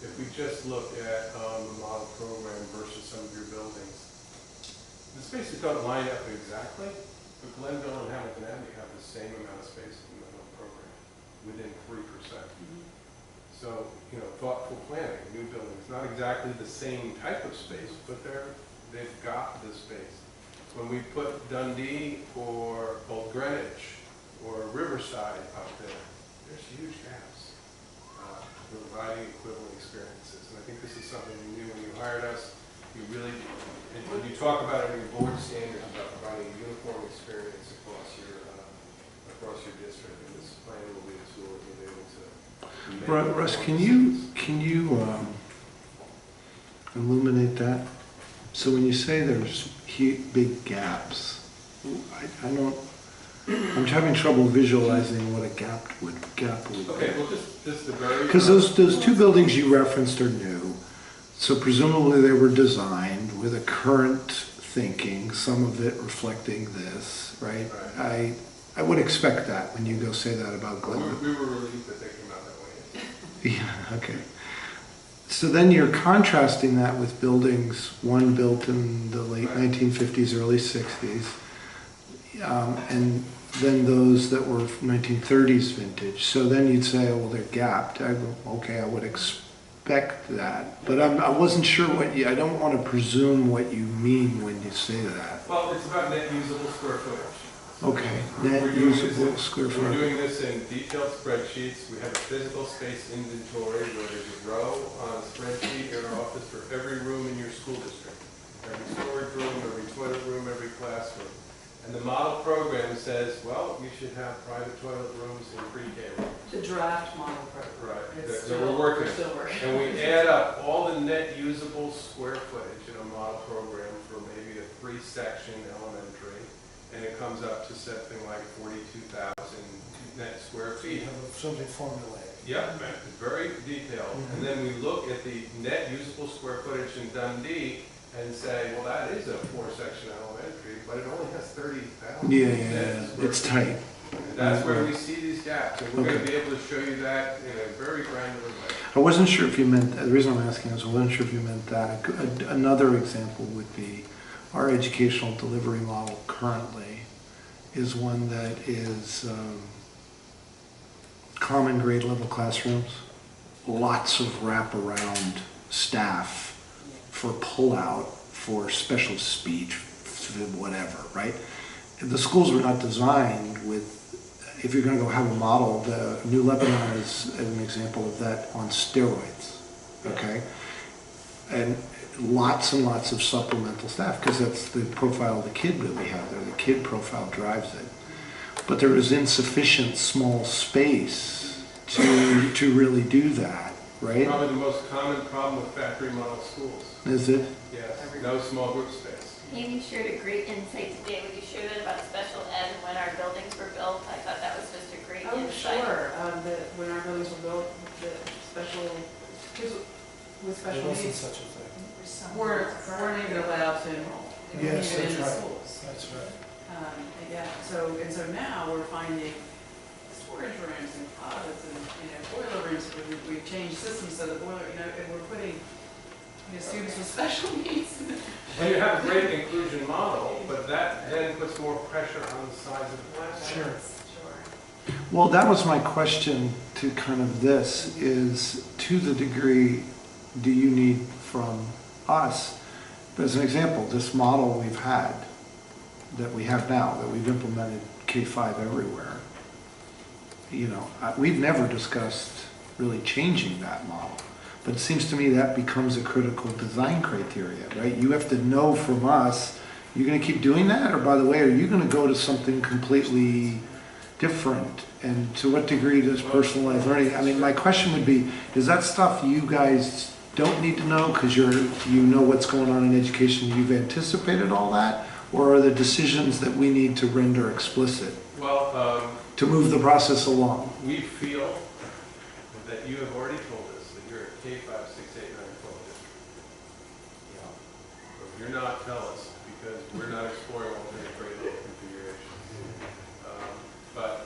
if we just look at the model program versus some of your buildings, the spaces don't line up exactly, but Glenville and Hamilton Avenue have the same amount of space in the model program, within 3%. So, thoughtful planning, new buildings, not exactly the same type of space, but they've got the space. When we put Dundee or Old Greenwich or Riverside up there's huge gaps providing equivalent experiences. And I think this is something you knew when you hired us. You really, and when you talk about it in your board standards about providing a uniform experience across your district, and this plan will be a tool that you'll be able to. Russ, can you illuminate that? So when you say there's big gaps, I'm having trouble visualizing what a gap would be. Okay, well, this is the very. Because those two buildings you referenced are new, so presumably they were designed with a current thinking, some of it reflecting this, right? I would expect that when you go say that about Glenville. We were relieved that they came out that way. Yeah, okay. So then you're contrasting that with buildings, one built in the late 1950s, early 60s, and then those that were 1930s vintage. So then you'd say, oh, well, they're gapped. I go, okay, I would expect that. But I wasn't sure I don't want to presume what you mean when you say that. Well, it's about net usable square footage. Okay, net usable square We're footage. doing this in detailed spreadsheets. We have a physical space inventory where there's a row on a spreadsheet in our office for every room in your school district. Every storage room, every toilet room, every classroom. And the model program says, well, you should have private toilet rooms in pre-K. The draft model program. Right, It's that we're working. still working. And we add up all the net usable square footage in a model program for maybe a 3-section elementary, and it comes up to something like 42,000 net square feet. Something formulated. Yep, it's very detailed. And then we look at the net usable square footage in Dundee and say, well, that is a 4-section elementary, but it only has 30,000. Yeah, it's tight. And that's where we see these gaps, and we're going to be able to show you that in a very granular way. I wasn't sure if you meant, the reason I'm asking is I wasn't sure if you meant that. Another example would be our educational delivery model currently is one that is common grade level classrooms, lots of wraparound staff for pullout, for special speech, whatever, right? The schools were not designed with, if you're going to go have a model, the New Lebanon is an example of that on steroids, okay? And lots of supplemental staff, because that's the profile of the kid that we have there. The kid profile drives it. But there is insufficient small space to really do that, right? Probably the most common problem with factory model schools. Is it? Yes, no small group space. Amy shared a great insight today when you shared it about special ed and when our buildings were built. I thought that was just a great insight. Sure. When our buildings were built, the special, because with special There wasn't needs, such a thing. weren't even allowed to Yes, even in that's the right. schools. That's right. Yeah. So now we're finding storage rooms and closets and boiler rooms. We've changed systems so the boiler, and we're putting students with special needs. And you have a great inclusion model, but that then puts more pressure on the size of the class. Sure. Well, that was my question to kind of this, is to the degree do you need from us? But as an example, this model we've had, that we have now, that we've implemented K-5 everywhere, you know, we've never discussed really changing that model. But it seems to me that becomes a critical design criteria, right? You have to know from us, you're gonna keep doing that? Or by the way, are you gonna go to something completely different? And to what degree does personalized learning, I mean, my question would be, is that stuff you guys don't need to know because you know what's going on in education, you've anticipated all that? Or are the decisions that we need to render explicit Well, to move the process along? we feel that you have already told us that you're a K-5, 6, 8, 9, 12 district. But if you're not, tell us, because we're not exploring alternate grade level configurations. But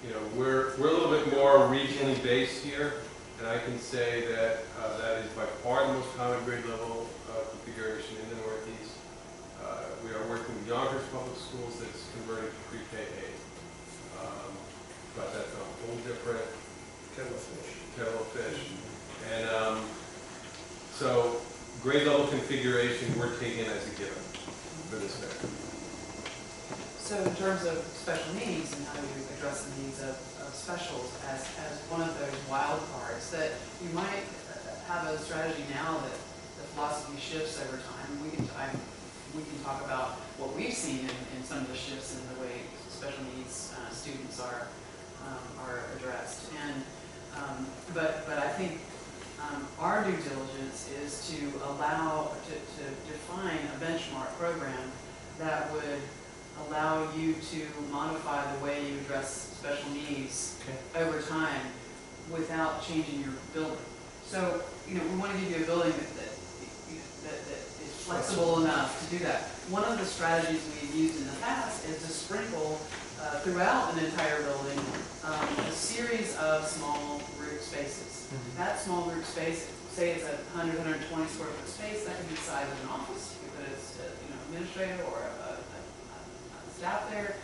you know, we're a little bit more regionally based here, and I can say that that is by far the most common grade level configuration in the Northeast. We are working with Yonkers Public Schools that's converted to pre-K 8. But that's a whole different kettle of fish. And so grade level configuration we're taking as a given for this sector. So in terms of special needs and how you address the needs of specials as one of those wild cards, that you might have a strategy now that the philosophy shifts over time. We can talk about what we've seen in some of the shifts in the way special needs students are addressed. And but I think our due diligence is to allow to define a benchmark program that would allow you to modify the way you address special needs over time without changing your building. So, you know, we want to give you a building that is flexible enough to do that. One of the strategies we've used in the past is to sprinkle throughout an entire building a series of small group spaces. That small group space, say it's a 100, 120 square foot space, that could be the size of an office. You could put an administrator or a staff there.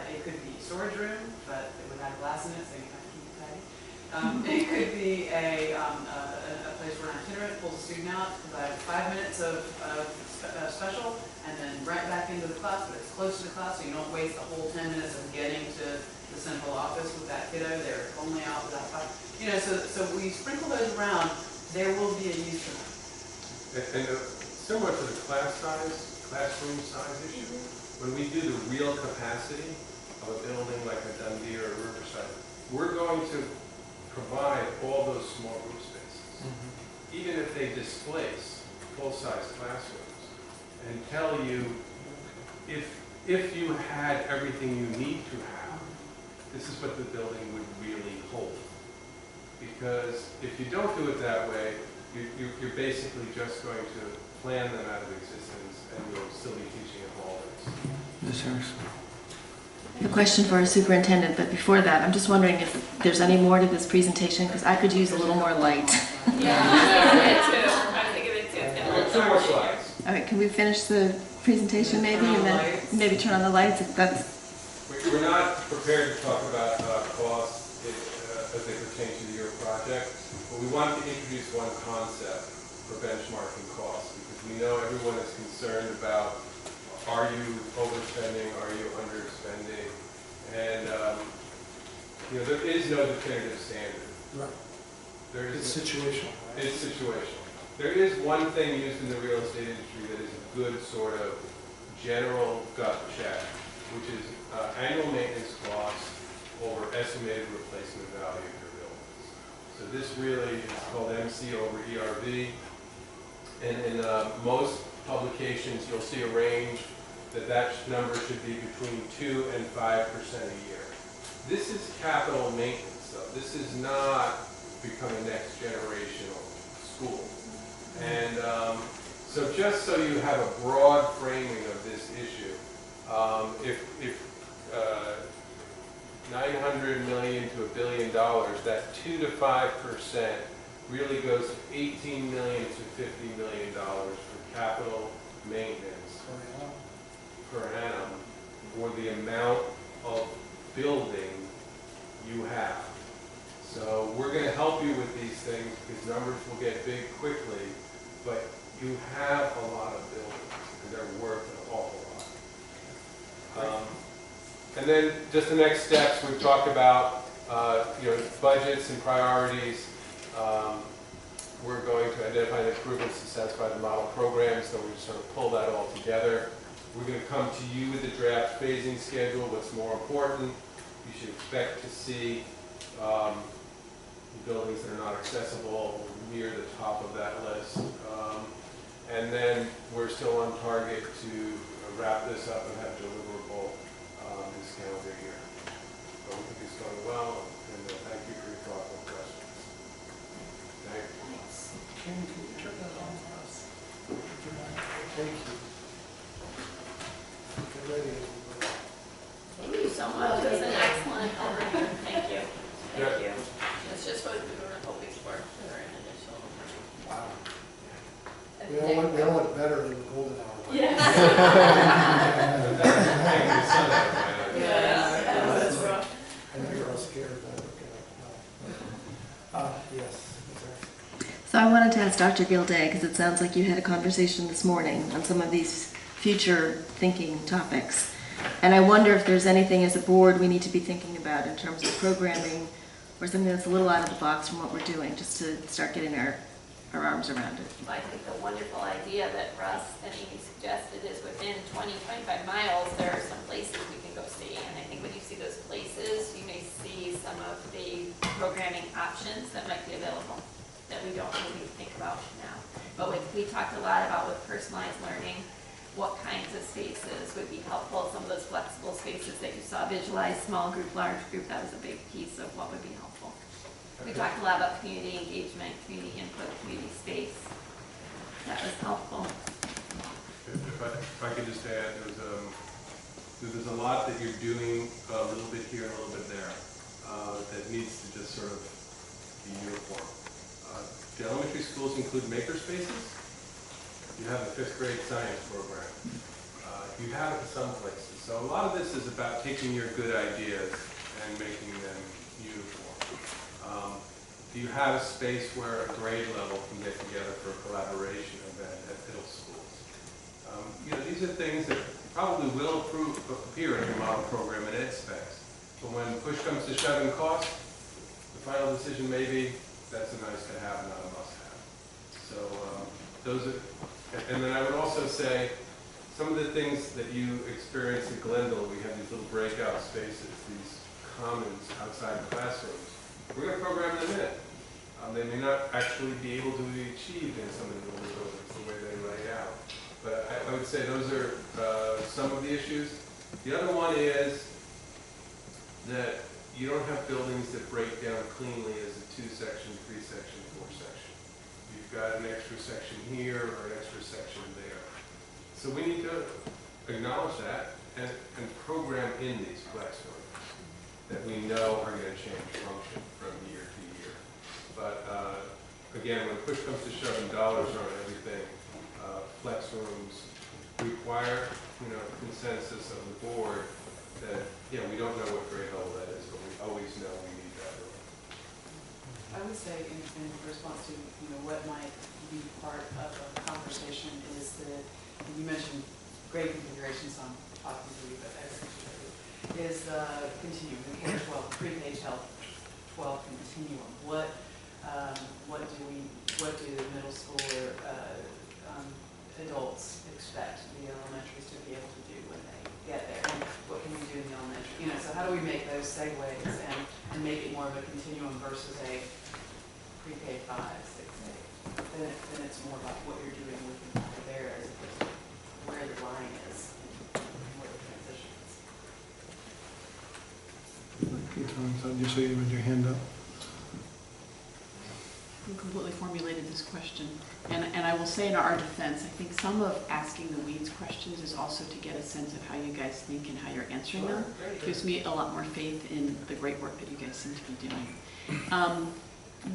It could be a storage room, but it would have glass in it, so you have to keep it tidy. It could be a place where an itinerant pulls a student out, provides 5 minutes of special, and then right back into the class, but it's close to the class, so you don't waste the whole 10 minutes of getting to the central office with that kiddo. They're only out for that 5. You know, so we sprinkle those around. There will be a use for them. And similar to the classroom size issue, when we do the real capacity of a building like a Dundee or a Riverside, we're going to provide all those small group spaces, even if they displace full-size classrooms, and tell you if you had everything you need to have, this is what the building would really hold. Because if you don't do it that way, you're basically just going to plan them out of existence, and you'll still be teaching at Baldwin's. Ms. Harris? A question for our superintendent, but before that, I'm just wondering if there's any more to this presentation, because I could use a little more light. Yeah, I'm thinking it too. 2 more slides. All right, can we finish the presentation maybe, and then maybe turn on the lights if that's... We're not prepared to talk about costs as they pertain to your project, but we wanted to introduce one concept for benchmarking costs, because we know everyone is concerned about, are you overspending, are you underspending? And you know, there is no definitive standard. Right. It's situational. Right? It's situational. There is one thing used in the real estate industry that is a good sort of general gut check, which is annual maintenance costs over estimated replacement value of your buildings. So this really is called MC over ERV. And in most publications, you'll see a range that number should be between 2 and 5% a year. This is capital maintenance, though. This is not becoming next generational school. And so just so you have a broad framing of this issue, if 900 million to $1 billion, that 2 to 5% really goes to $18 million to $50 million for capital maintenance per annum for the amount of building you have. So we're going to help you with these things because numbers will get big quickly, but you have a lot of buildings and they're worth an awful lot. And then just the next steps, we've talked about budgets and priorities. We're going to identify the improvements to satisfy the model program, so we sort of pull that all together. We're going to come to you with the draft phasing schedule, what's more important. You should expect to see buildings that are not accessible near the top of that list. And then we're still on target to wrap this up and have deliverable this calendar year. So we think it's going well, and thank you for your thoughtful questions. Thank you. Can you turn that on for us? Would you mind? Thank you. Get ready. Thank you so much. That's an excellent overview. Thank you. Thank you. That's just what we were hoping for our initial. Wow. They all look better than the golden hour. Yeah. That's rough. I know you're all scared, but okay. Yes. So I wanted to ask Dr. Gilday, because it sounds like you had a conversation this morning on some of these future thinking topics. And I wonder if there's anything as a board we need to be thinking about in terms of programming or something that's a little out of the box from what we're doing, just to start getting our arms around it. I think the wonderful idea that Russ and Amy suggested is within 20, 25 miles, there are some places we can go see. And I think when you see those places, you may see some of the programming options that might be available that we don't really think about now. But we talked a lot about with personalized learning, what kinds of spaces would be helpful. Some of those flexible spaces that you saw visualized, small group, large group, that was a big piece of what would be helpful. We talked a lot about community engagement, community input, community space. That was helpful. If I could just add, there's a lot that you're doing a little bit here and a little bit there that needs to just sort of be uniform. The elementary schools include maker spaces. You have a 5th grade science program. You have it in some places. So a lot of this is about taking your good ideas and making them uniform. Do you have a space where a grade level can get together for a collaboration event at middle schools? These are things that probably will appear in your model program and ed specs. But when push comes to shove and cost, the final decision may be that's a nice to have, not a must have. So those are, and then I would also say some of the things that you experience at Glendale, we have these little breakout spaces, these commons outside classrooms. We're going to program them in. They may not actually be able to be achieved in some of the older buildings the way they lay out. But I would say those are some of the issues. The other one is that you don't have buildings that break down cleanly as a 2-section, 3-section, 4-section. You've got an extra section here or an extra section there. So we need to acknowledge that and program in these flex rooms that we know are going to change function from year to year. But again, when push comes to shove and dollars aren't everything, flex rooms require consensus of the board that we don't know what grade level that is, but we always know we need that room. I would say in response to what might be part of a conversation is that you mentioned grade configurations on talking to you, but I appreciate it, is continuum, the K-12, pre-K-12 continuum. What do the middle schooler adults expect the elementaries to be able to do when they get there? And what can we do in the elementary? So how do we make those segues and make it more of a continuum versus a pre-K 5, 6, 8? Then it's more about what you're doing with them there as opposed to where the line is and where the transition is. Okay, Tom, just so you have your hand up. You completely formulated this question, and I will say in our defense, I think some of asking the weeds questions is also to get a sense of how you guys think and how you're answering them. It gives me a lot more faith in the great work that you guys seem to be doing.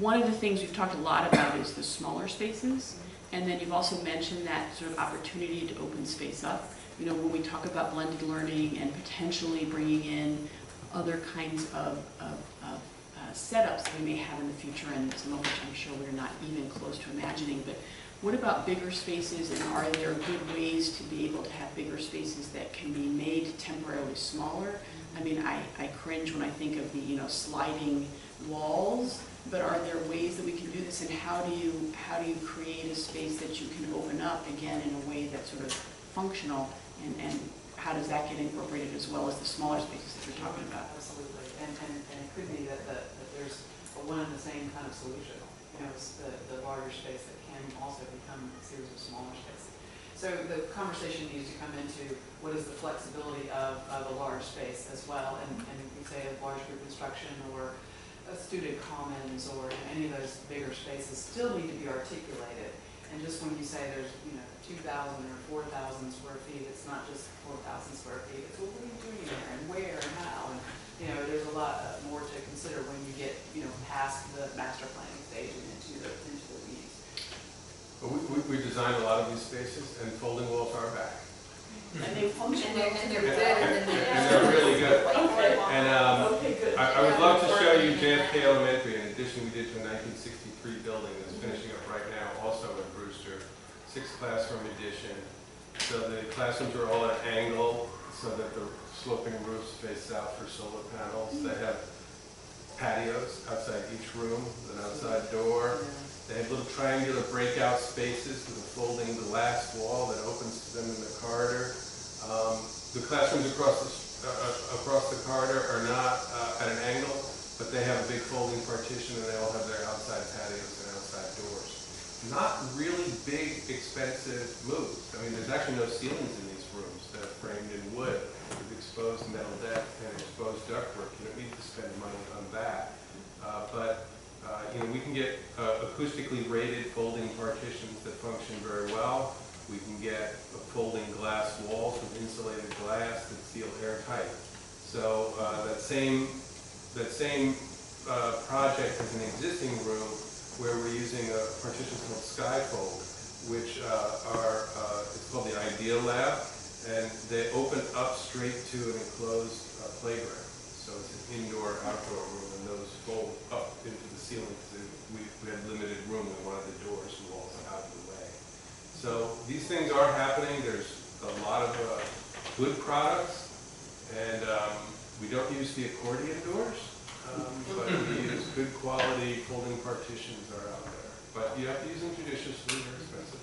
One of the things we've talked a lot about is the smaller spaces, and then you've also mentioned that sort of opportunity to open space up. When we talk about blended learning and potentially bringing in other kinds of setups that we may have in the future, and some of which I'm sure we're not even close to imagining. But what about bigger spaces, and are there good ways to be able to have bigger spaces that can be made temporarily smaller? I mean, I cringe when I think of the, you know, sliding walls, but are there ways that we can do this, and how do you create a space that you can open up again in a way that's sort of functional, and how does that get incorporated as well as the smaller spaces that you're talking about? Absolutely, and it could be that there's a one and the same kind of solution. You know, it's the larger space that can also become a series of smaller spaces. So the conversation needs to come into what is the flexibility of a large space as well, and we say a large group instruction or a student commons or any of those bigger spaces still need to be articulated. And just when you say there's, you know, 2,000 or 4,000 square feet, it's not just 4,000 square feet. It's, well, what are you doing there and where and how? And, you know, there's a lot more to consider when you get, you know, past the master planning stage and into the weeds. But we designed a lot of these spaces, and folding walls are back. And they function. And they're good. And they're really good. And I would love to show you JFK Elementary. In addition, we did to a 1963 building that's finishing up right now, also in Brewster. 6 classroom addition. So the classrooms are all at an angle so that the sloping roofs face south for solar panels. They have patios outside each room, with an outside door. They have little triangular breakout spaces with a folding glass wall that opens to them in the corridor. The classrooms across the corridor are not at an angle, but they have a big folding partition, and they all have their outside patios and outside doors. Not really big, expensive moves. I mean, there's actually no ceilings in these rooms. They're framed in wood with exposed metal deck and exposed ductwork. You don't need to spend money on that. You know, we can get acoustically rated folding partitions that function very well. We can get folding glass walls with insulated glass that feel airtight. So that same project is an existing room where we're using a partition called Skyfold, which it's called the Ideal Lab, and they open up straight to an enclosed playground. So it's an indoor-outdoor room, and those fold up into the ceiling because we had limited room. We wanted the doors and walls out of the way. So these things are happening. There's a lot of good products, and we don't use the accordion doors, but we use good quality folding partitions are out there. But you have to use them judiciously. They're expensive.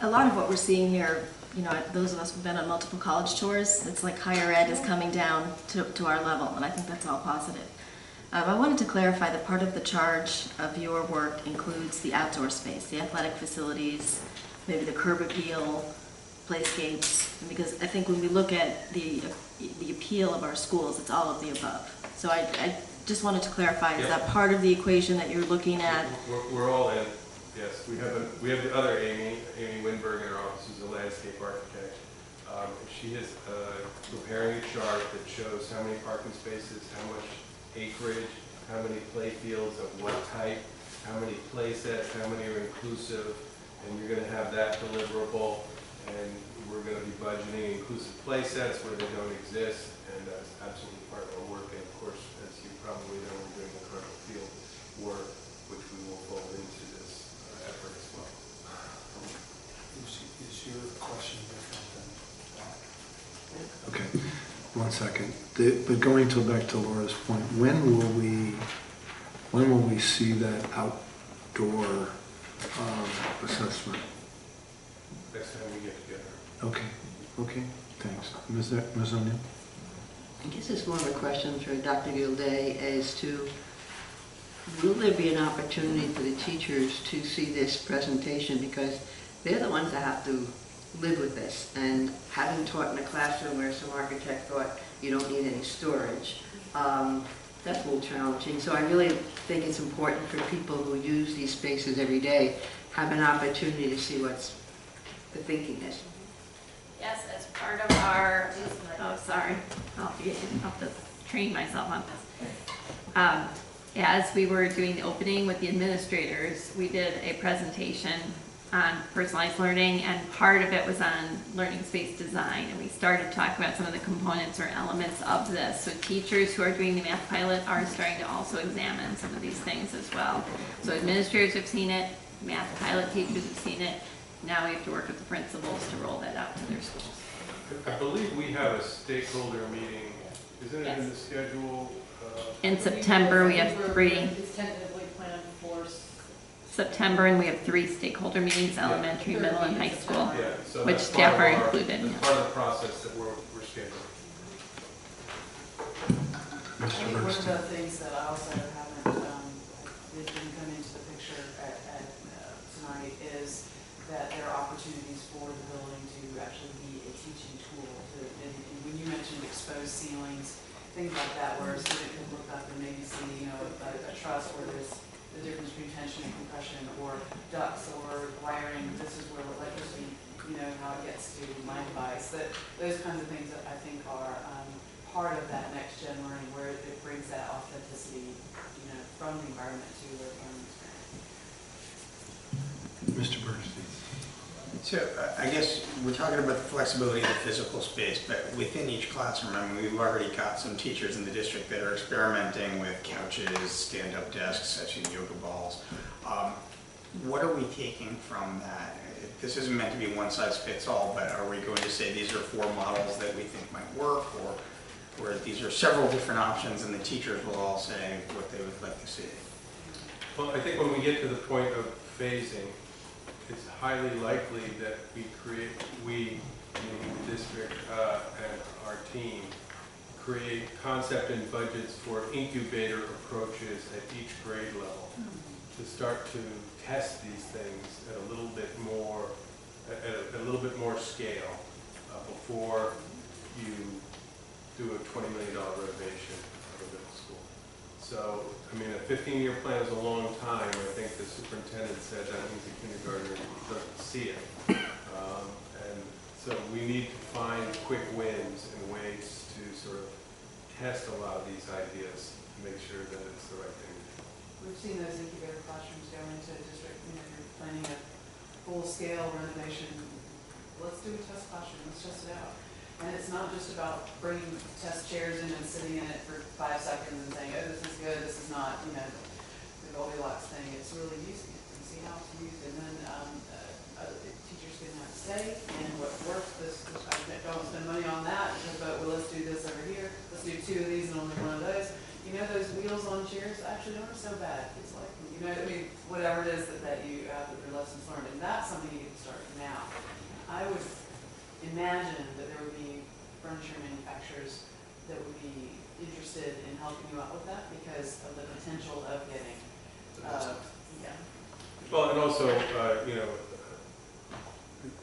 A lot of what we're seeing here, you know, those of us who've been on multiple college tours, it's like higher ed is coming down to our level, and I think that's all positive. I wanted to clarify that part of the charge of your work includes the outdoor space, the athletic facilities, maybe the curb appeal, playscapes, because I think when we look at the appeal of our schools, it's all of the above. So I just wanted to clarify, is that part of the equation that you're looking at? We're all in. Yes, we have the other Amy Winberg in our office, who's a landscape architect. She is preparing a chart that shows how many parking spaces, how much acreage, how many play fields of what type, how many play sets, how many are inclusive, and you're going to have that deliverable, and we're going to be budgeting inclusive play sets where they don't exist, and that's absolutely part of our work. And of course, as you probably know, we're doing incredible field work, which we will fold into this effort as well. Is your question different than that? Okay, 1 second. But going back to Laura's point, when will we see that outdoor assessment? Next time we get together. Okay, thanks. Ms. O'Neill? I guess it's more of a question for Dr. Gilday as to, will there be an opportunity for the teachers to see this presentation, because they're the ones that have to live with this, and having taught in a classroom where some architect thought you don't need any storage, that's a little challenging. So I really think it's important for people who use these spaces every day have an opportunity to see what's the thinking is. Yes, as part of our, I'll have to train myself on this. As we were doing the opening with the administrators, we did a presentation on personalized learning, and part of it was on learning space design, and we started talking about some of the components or elements of this. So teachers who are doing the math pilot are starting to also examine some of these things as well. So administrators have seen it, math pilot teachers have seen it. Now we have to work with the principals to roll that out to their schools. I believe we have a stakeholder meeting, isn't it in the schedule? In September, we have 3. It's tentatively planned for September, and we have 3 stakeholder meetings, elementary, middle, and high school, Yeah, so which that's staff part are of our- included. That's part of the process that we're scheduling. I think one of the things that I also haven't, that didn't come into the picture tonight is that there are opportunities for the building to actually be a teaching tool. And when you mentioned exposed ceilings, things like that, where a student could look up and maybe see, a truss where there's the difference between tension and compression, or ducts, or wiring, this is where electricity, how it gets to my device. Those kinds of things that I think are part of that next gen learning, where it brings that authenticity, from the environment to the learning experience. Mr. Bernstein. So I guess we're talking about the flexibility of the physical space, but within each classroom, I mean, we've already got some teachers in the district that are experimenting with couches, stand-up desks, such as yoga balls. What are we taking from that? This isn't meant to be one size fits all, but are we going to say these are 4 models that we think might work, or these are several different options and the teachers will all say what they would like to see? Well, I think when we get to the point of phasing, it's highly likely that meaning the district and our team, create concept and budgets for incubator approaches at each grade level to start to test these things at a little bit more scale before you do a $20 million renovation of a middle school. So, I mean, a 15-year plan is a long time. I think the superintendent said that means the kindergartner doesn't see it. And so we need to find quick wins and ways to sort of test a lot of these ideas to make sure that it's the right thing to do. We've seen those incubator classrooms go into a district, you're planning a full-scale renovation. Let's do a test classroom, let's test it out. And it's not just about bringing test chairs in and sitting in it for 5 seconds and saying, oh, this is good, this is not, the Goldilocks thing. It's really using it and see how it's used. And then teachers can have say in what works. I don't spend money on that, but let's do this over here. Let's do 2 of these and only 1 of those. Those wheels on chairs actually aren't so bad. It's like, whatever it is that you have with your lessons learned. And that's something you can start now. I would imagine that there would be furniture manufacturers that would be interested in helping you out with that because of the potential of getting, Well, and also,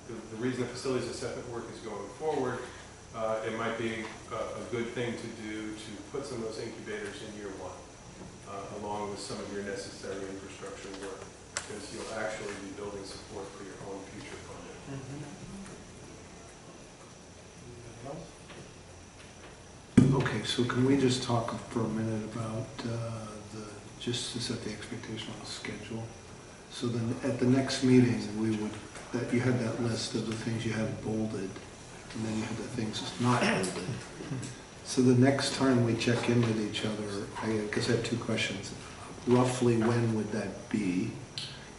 the reason the facilities assessment work is going forward, it might be a good thing to do to put some of those incubators in year 1, along with some of your necessary infrastructure work, because you'll actually be building support for your own future funding. Okay, so can we just talk for a minute about just to set the expectation on the schedule? So then at the next meeting, you had that list of the things you had bolded, and then you had the things not bolded. So the next time we check in with each other, I guess I have 2 questions. Roughly when would that be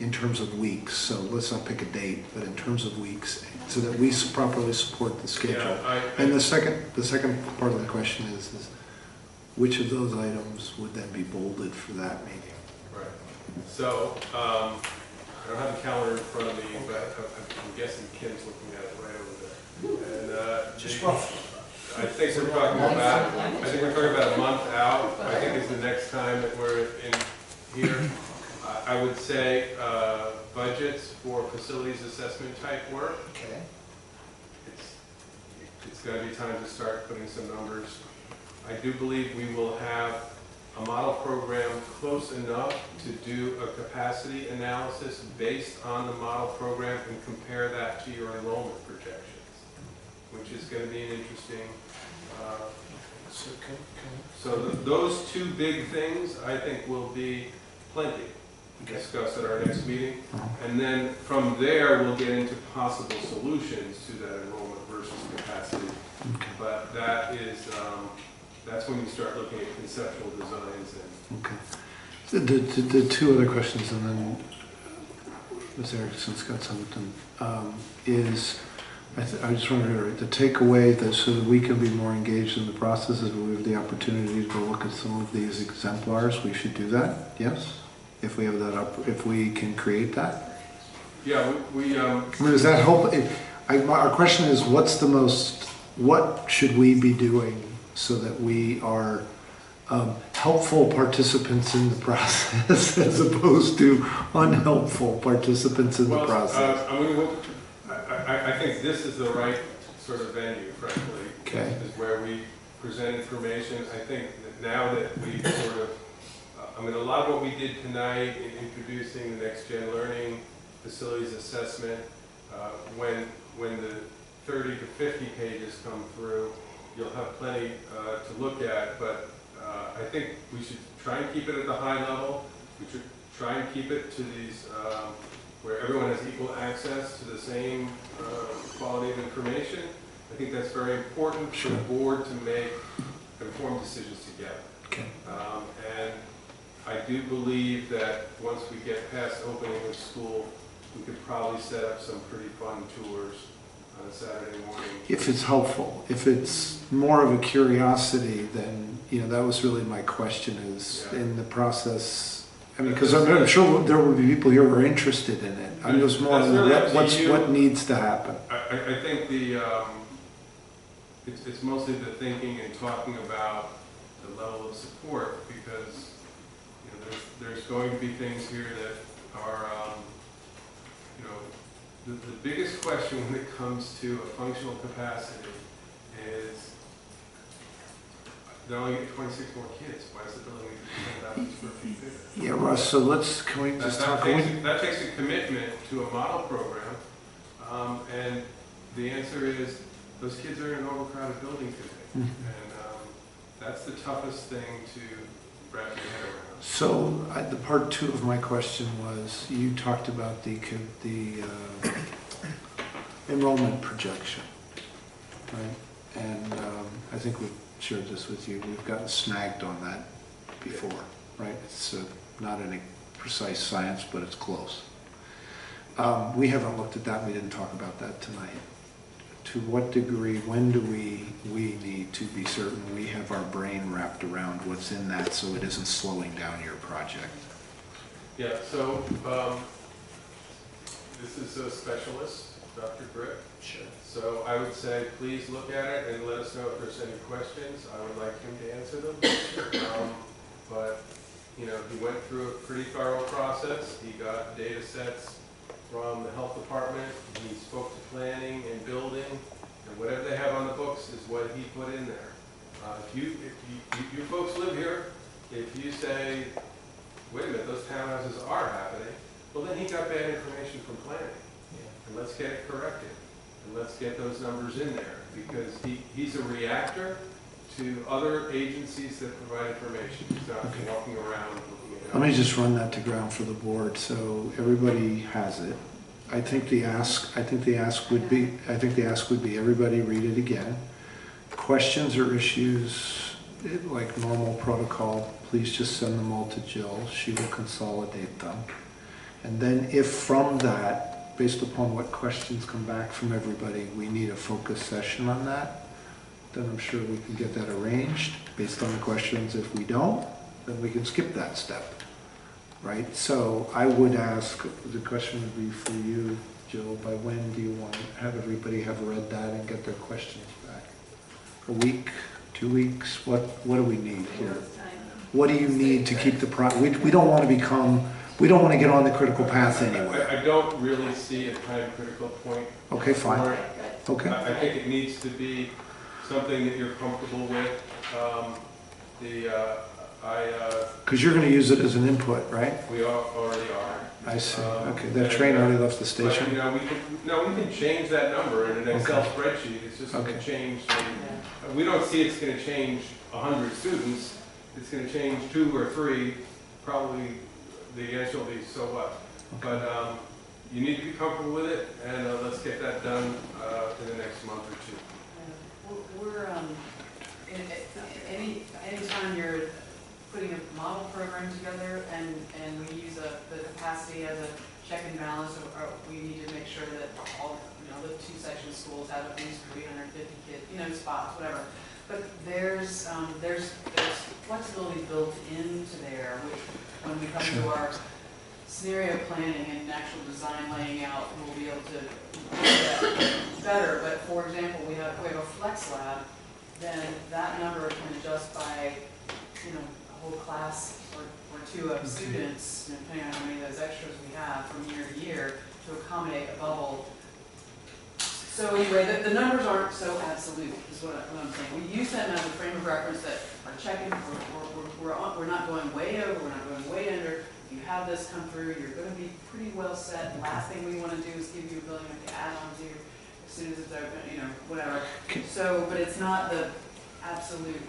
in terms of weeks? So let's not pick a date, but in terms of weeks, so that we properly support the schedule. And the second part of the question is which of those items would then be bolded for that meeting? Right. So, I don't have the calendar in front of me, but I'm guessing Kim's looking at it right over there. And Just roughly. I think we're talking about a month out. I think is the next time that we're in here. I would say budgets for facilities assessment type work. Okay. It's going to be time to start putting some numbers. I do believe we will have a model program close enough to do a capacity analysis based on the model program and compare that to your enrollment projections, which is going to be an interesting. So those 2 big things I think will be plenty. discuss at our next meeting. And then from there, we'll get into possible solutions to that enrollment versus capacity. But that is, that's when you start looking at conceptual designs and. Okay. So the two other questions, and then Ms. Erickson's got something, is, I just want to reiterate, the takeaway that so that we can be more engaged in the process is we have the opportunity to look at some of these exemplars, we should do that, yes? If we have that up, if we can create that? Yeah, we I mean, does that help? Our question is, what should we be doing so that we are helpful participants in the process as opposed to unhelpful participants in the process? I think this is the right sort of venue, frankly. Okay. This is where we present information. I think that now that we sort of, a lot of what we did tonight in introducing the Next Gen Learning Facilities Assessment, when the 30 to 50 pages come through, you'll have plenty to look at, but I think we should try and keep it at the high level. We should try and keep it to these, where everyone has equal access to the same quality of information. I think that's very important for the board to make informed decisions together. Okay. And I do believe that once we get past opening of school, we could probably set up some pretty fun tours on a Saturday morning. If it's helpful. If it's more of a curiosity, then, that was really my question is in the process. I mean, because I'm sure there will be people here who are interested in it. I'm just more what needs to happen. I think it's mostly the thinking and talking about the level of support, because there's going to be things here that are, the biggest question when it comes to a functional capacity is they're only getting 26 more kids. Why is the building 10,000 square feet bigger? Yeah, Russ, so can we just talk? That takes a commitment to a model program, and the answer is those kids are in an overcrowded building today, and that's the toughest thing to wrap your head around. So the part two of my question was, you talked about the enrollment projection, right? And I think we've shared this with you. We've gotten snagged on that before, right? It's not any precise science, but it's close. We haven't looked at that. We didn't talk about that tonight. To what degree, when do we need to be certain we have our brain wrapped around what's in that so it isn't slowing down your project? Yeah, so this is a specialist, Dr. Grip. Sure. So I would say please look at it and let us know if there's any questions. I would like him to answer them. But he went through a pretty thorough process. He got data sets from the health department. He spoke to planning and building, and whatever they have on the books is what he put in there. If you folks live here, if you say, wait a minute, those townhouses are happening, well then he got bad information from planning. And let's get it corrected. And let's get those numbers in there, because he's a reactor to other agencies that provide information. He's not walking around looking at it. Let me just run that to ground for the board so everybody has it. I think the ask would be everybody read it again. Questions or issues, like normal protocol, please just send them all to Jill. She will consolidate them. And then if from that, based upon what questions come back from everybody, we need a focus session on that, then I'm sure we can get that arranged based on the questions. If we don't, then we can skip that step, right? So I would ask, the question would be for you, Jill, by when do you want to have everybody have read that and get their questions back? A week, 2 weeks? What do we need here? What do you need to keep the we don't want to get on the critical path anyway. I don't really see a time critical point. Okay, fine. Okay. I think it needs to be something that you're comfortable with. Because you're going to use it as an input, right? We already are. I see. Okay, that train already left the station. But, we can change that number in an Excel spreadsheet. It's just going to change. We don't see it's going to change 100 students. It's going to change 2 or 3, probably the answer will be, so what? But you need to be comfortable with it, and let's get that done in the next month or two. We're, anytime you're putting a model program together and we use the capacity as a check and balance, or we need to make sure that all, the two section schools have at least 350 kids, spots, whatever. But there's flexibility built into there, which when we come to our scenario planning and actual design laying out, we'll be able to do that better. But for example, we have a flex lab, then that number can adjust by, a whole class or two of students, depending on how many of those extras we have from year to year, to accommodate a bubble. So anyway, the numbers aren't so absolute, is what I'm saying. We use them as a frame of reference that are checking, we're not going way over, we're not going way under. If you have this come through, you're going to be pretty well set. The last thing we want to do is give you a building to add on to as soon as it's open, whatever. So, but it's not the absolute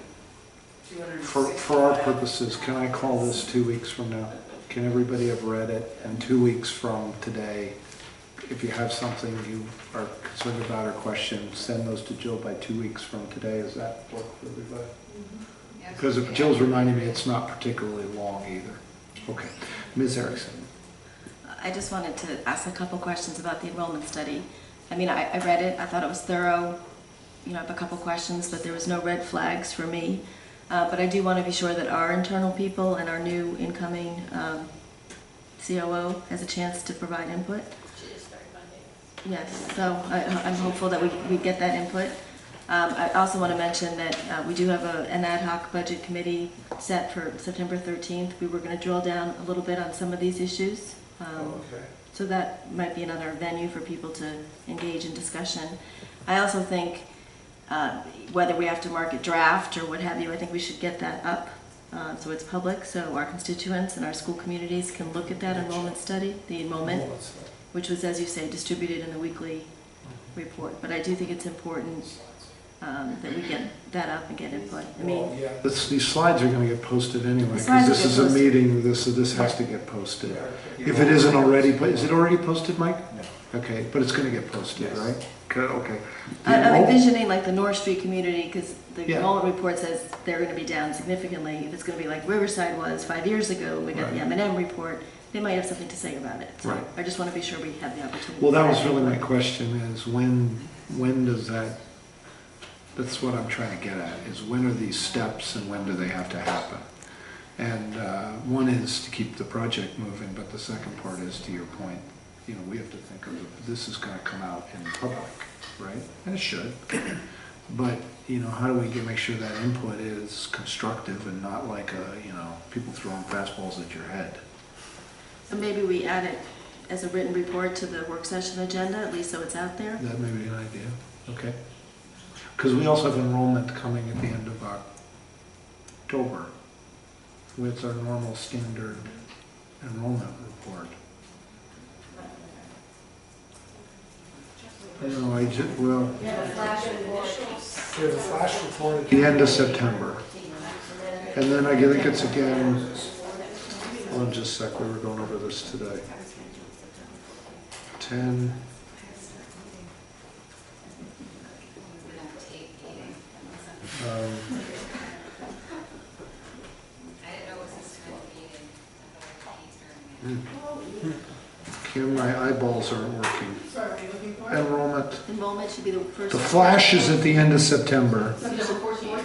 260. For our purposes, can I call this 2 weeks from now? Can everybody have read it? And 2 weeks from today, if you have something you are concerned about or question, send those to Jill by 2 weeks from today. Does that work for everybody? Because if Jill's reminding me, it's not particularly long either. Okay. Ms. Erickson. I just wanted to ask a couple questions about the enrollment study. I mean, I read it, I thought it was thorough. I have a couple questions, but there was no red flags for me. But I do want to be sure that our internal people and our new incoming COO has a chance to provide input. Yes, so I'm hopeful that we get that input. I also want to mention that we do have an ad hoc budget committee set for September 13th. We were going to drill down a little bit on some of these issues. So that might be another venue for people to engage in discussion. I also think whether we have to mark it draft or what have you, I think we should get that up so it's public, so our constituents and our school communities can look at that enrollment study, the enrollment, which was, as you say, distributed in the weekly report. But I do think it's important that we get that up and get input. I mean, These slides are going to get posted anyway, because this is a meeting, this has to get posted. If it isn't already, is it already posted, Mike? No. Okay, but it's going to get posted, right? Okay. I'm envisioning like the North Street community, because the enrollment report says they're going to be down significantly. If it's going to be like Riverside was 5 years ago, we got the M&M report, they might have something to say about it. So I just want to be sure we have the opportunity. Well, that was really my question, is when does that, that's what I'm trying to get at, is when are these steps and when do they have to happen? And one is to keep the project moving, but the second part is, to your point, we have to think of this is going to come out in public, right? And it should. But, how do we make sure that input is constructive and not like people throwing fastballs at your head? So maybe we add it as a written report to the work session agenda, at least so it's out there? That may be an idea. Okay. Because we also have enrollment coming at the end of October. It's our normal standard enrollment report. No, There's a flash report at the end of September. And then I think it's again, hold on just a sec, we were going over this today. 10. Kim, my eyeballs aren't working. Enrollment. Enrollment should be the first. The flash is at the end of September.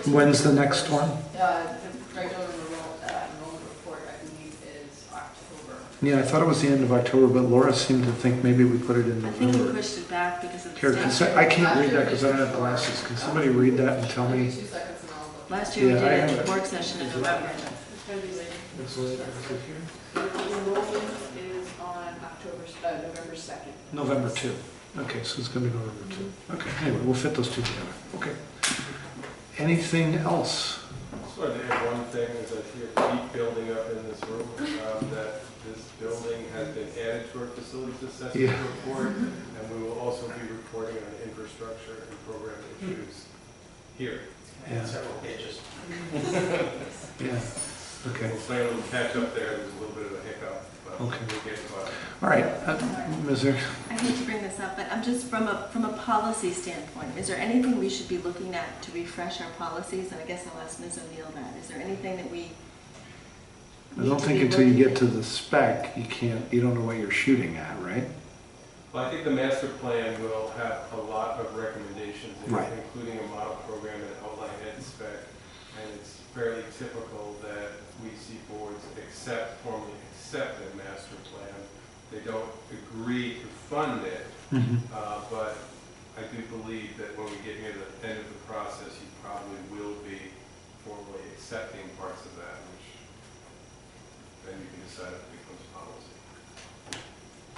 When's the next one? The regular enrollment report, I believe, is October. Yeah, I thought it was the end of October, but Laura seemed to think maybe we put it in I think we November. pushed it back because of Here, the I can't read that because I don't have glasses. Can somebody read that and tell me? Last year we Yeah, I did have a work session in November. The enrollment is on November 2nd. November 2. Okay, so it's going to be November 2. Okay, anyway, we'll fit those two together. Okay. Anything else? I just wanted to add one thing, is that here keep building up in this room, that this building has been added to our facilities assessment report, and we will also be reporting on infrastructure and program issues here. And several pages. Yeah. Okay. We'll play a little catch up there. There's a little bit of a hiccup. Okay. we'll get to it. All right, Ms. Hicks? I hate to bring this up, but I'm just from a policy standpoint, is there anything we should be looking at to refresh our policies? And I guess I'll ask Ms. O'Neill that. Is there anything that we I don't think until you get to the spec, you don't know what you're shooting at, right? Well, I think the master plan will have a lot of recommendations, Right. including a model program and outline ed spec. And it's fairly typical that we see boards formally accept a master plan. They don't agree to fund it, but I do believe that when we get near the end of the process, you probably will be formally accepting parts of that, which then you can decide if it becomes policy.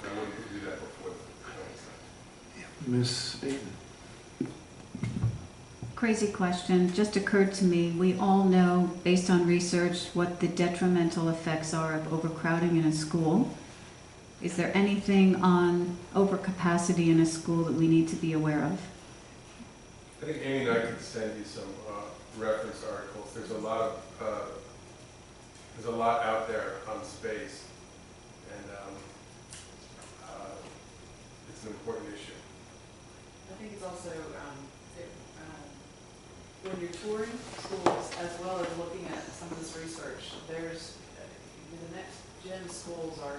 I wouldn't do that before the plan. Ms. Aiden? Crazy question, just occurred to me. We all know, based on research, what the detrimental effects are of overcrowding in a school. Is there anything on overcapacity in a school that we need to be aware of? I think Amy and I could send you some reference articles. There's a lot out there on space, and it's an important issue. I think it's also, when you're touring schools, as well as looking at some of this research, there's, the next gen schools are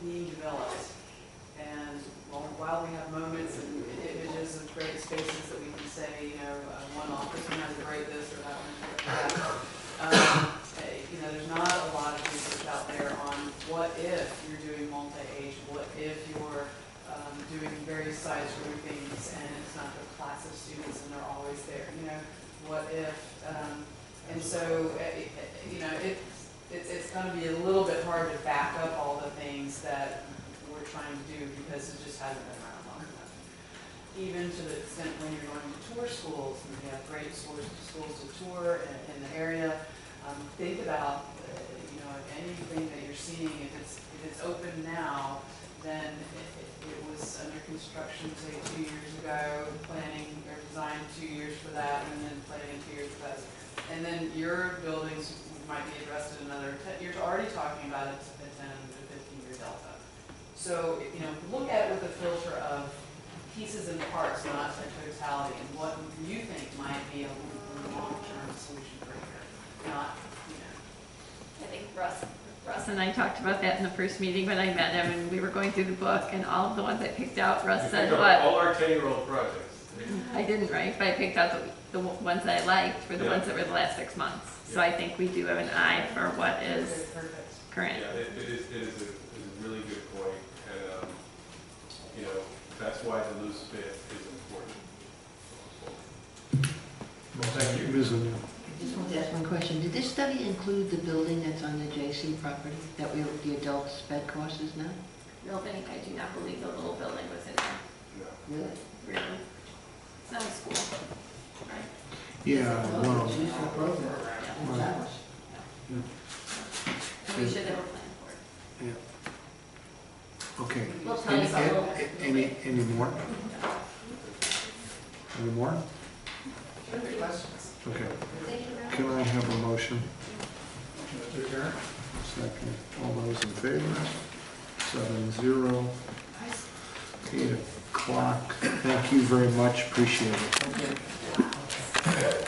being developed. And while we have moments and images of great spaces that we can say, one office one has a great this or that one has a great that, there's not a lot of research out there on what if you're doing multi-age, what if you're doing various size groupings and it's not the class of students and they're always there, what if, and so, it's going to be a little bit hard to back up all the things that we're trying to do because it just hasn't been around long enough. Even to the extent when you're going to tour schools, and we have great schools to tour in the area, think about, anything that you're seeing, if it's open now, then it was under construction, say, 2 years ago, planning or designed 2 years for that, and then planning 2 years for that. And then your buildings might be addressed in another 10, you're already talking about a 10 to 15 year delta. So, look at it with the filter of pieces and parts, not a totality, and what you think might be a long-term solution for you, not, I think Russ and I talked about that in the first meeting when I met him, and we were going through the book, and all of the ones I picked out, Russ said, what? All our 10-year-old projects. I didn't, right? But I picked out the ones that I liked were the ones that were the last 6 months. So I think we do have an eye for what is current. Yeah, it is a really good point, and that's why the loose fit is important. Well, thank you. Ms. O'Neill? I just want to ask one question. Did this study include the building that's on the JC property, that we the adult sped courses now? Building, I do not believe the little building was in there. Really? Really? It's not a school, right? Yeah, well, It's used for a program. Right. And we should have a plan for it. yeah. Okay. We'll tell you about it. Any more? Any more? Okay. Can I have a motion? Second. All those in favor? 7-0. 8 o'clock. Thank you very much. Appreciate it.